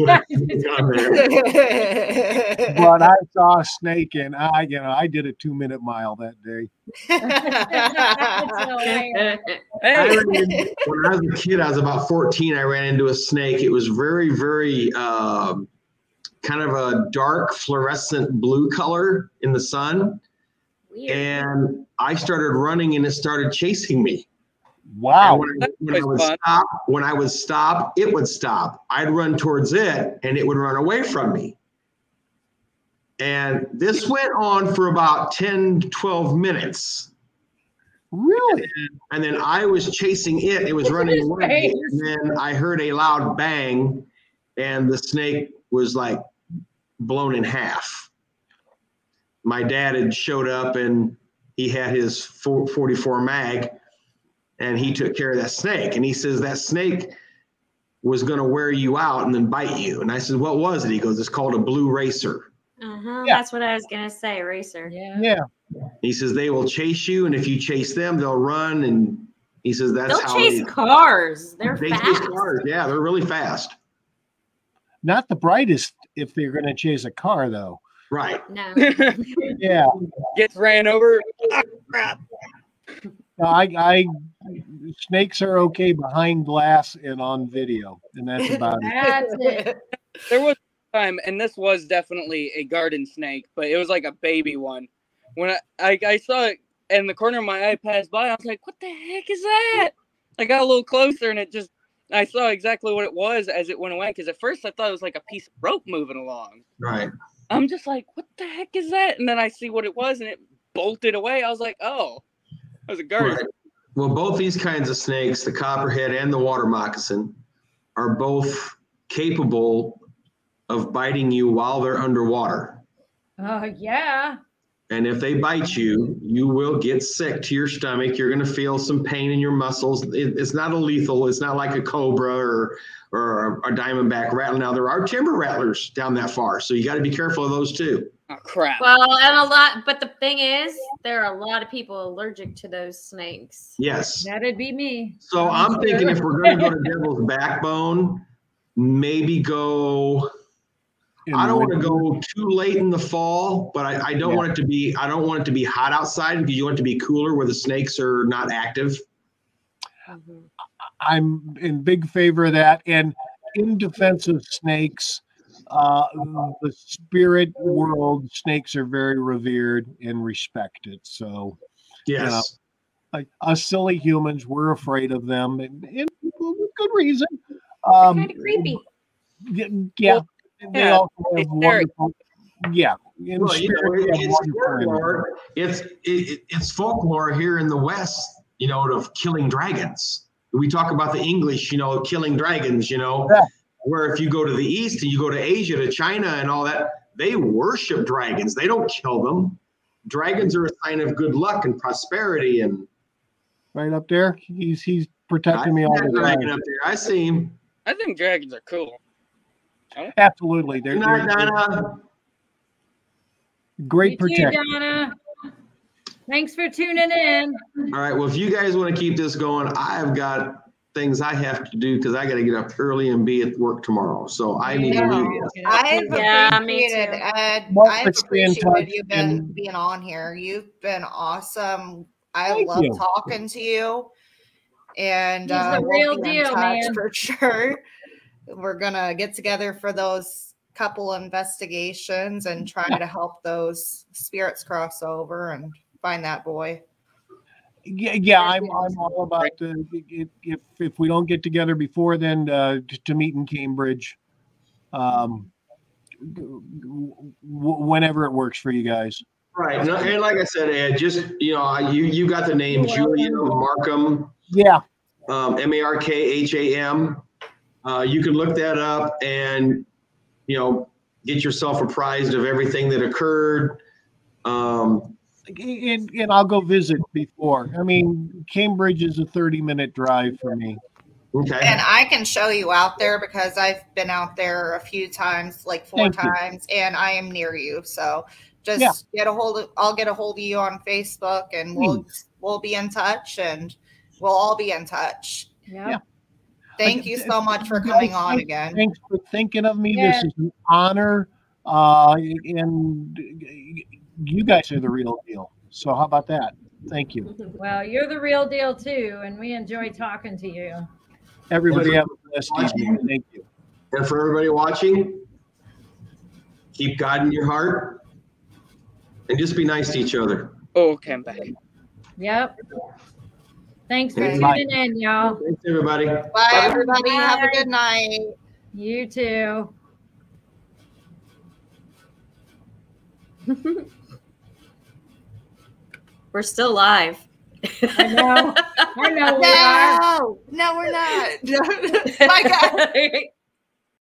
But I saw a snake, and I did a 2-minute mile that day. When I was a kid, I was about 14. I ran into a snake. It was very, very kind of a dark fluorescent blue color in the sun. Weird. And I started running, and it started chasing me. Wow. When I would stop, it would stop. I'd run towards it, and it would run away from me. And this went on for about 10 to 12 minutes. Really? And then I was chasing it. It was running away. And then I heard a loud bang, and the snake was like blown in half. My dad had showed up, and he had his 44 mag, and he took care of that snake. And he says that snake was going to wear you out and then bite you. And I said, what was it? He goes, it's called a blue racer. That's what I was going to say, racer. Yeah. He says they will chase you, and if you chase them, they'll run. And he says they'll chase cars. They fast. Chase cars. Yeah, they're really fast. Not the brightest if they're going to chase a car, though. Right. No. Yeah. Gets ran over. Oh, crap. Snakes are okay behind glass and on video, and that's about it. That's it. There was a time, and this was definitely a garden snake, but it was like a baby one. When I saw it in the corner of my eye pass by, I was like, what the heck is that? I got a little closer, and I saw exactly what it was as it went away, because at first I thought it was like a piece of rope moving along. Right. I'm just like, what the heck is that? And then I see what it was, and it bolted away. I was like, oh, that was a garden. Right. Well, both these kinds of snakes, the copperhead and the water moccasin, are both capable of biting you while they're underwater. Yeah. And if they bite you, you will get sick to your stomach. You're going to feel some pain in your muscles. It's not a lethal. It's not like a cobra or a diamondback rattler. Now, there are timber rattlers down that far, so you got to be careful of those too. Oh, crap. Well, but the thing is, there are a lot of people allergic to those snakes. Yes. That'd be me. So I'm thinking if we're going to go to Devil's Backbone, maybe go. I don't want to go too late in the fall, but I don't want it to be. I don't want it to be hot outside because you want it to be cooler where the snakes are not active. Mm-hmm. I'm in big favor of that. And in defense of snakes, the spirit world, snakes are very revered and respected. So, Yes, like us silly humans, we're afraid of them, and with good reason. Kind of creepy. Yeah. They Yeah, also have it's very- wonderful. Yeah. In well, spirit, they have it's wonderful folklore. It's folklore here in the West. Of killing dragons. We talk about the English, killing dragons. Yeah. Where if you go to the East and you go to Asia, to China, and all that, they worship dragons. They don't kill them. Dragons are a sign of good luck and prosperity. And right up there, he's protecting me all that the dragon time. up there, I see him. I think dragons are cool. Absolutely, they're Good night, Donna. great You too, protection. Donna. Thanks for tuning in. All right. Well, if you guys want to keep this going, I've got things I have to do because I got to get up early and be at work tomorrow. So I need to leave. I've Yeah, me appreciated too. Ed. Well, I've let's stay in appreciated touch you and- being on here. You've been awesome. I Thank love you. talking to you. And He's the we'll real be in deal, touch man. for sure. We're gonna get together for those couple investigations and try to help those spirits cross over and find that boy. Yeah, I'm all about if we don't get together before then to meet in Cambridge, whenever it works for you guys. Right. No, and like I said, Ed, just, you got the name Julia Markham, Yeah, Markham. You can look that up and, get yourself apprised of everything that occurred. and I'll go visit before. I mean, Cambridge is a 30-minute drive for me. Okay. And I can show you out there because I've been out there a few times, like 4 Thank you. times, and I am near you. So just I'll get a hold of you on Facebook, and we'll be in touch, and we'll all be in touch. Yeah. Thank you so much for coming on again. Thanks for thinking of me. Yeah. This is an honor, and you guys are the real deal. So how about that? Thank you. Well, you're the real deal too, and we enjoy talking to you. Everybody have a blessed evening. Thank you. And for everybody watching, keep God in your heart and just be nice to each other. Oh, okay, I'm back. Yep. Thanks for Okay. tuning in, y'all. Thanks, everybody. Bye, everybody. Have a good night. You too. We're still live. I know. I know we are. No, we're not. My God.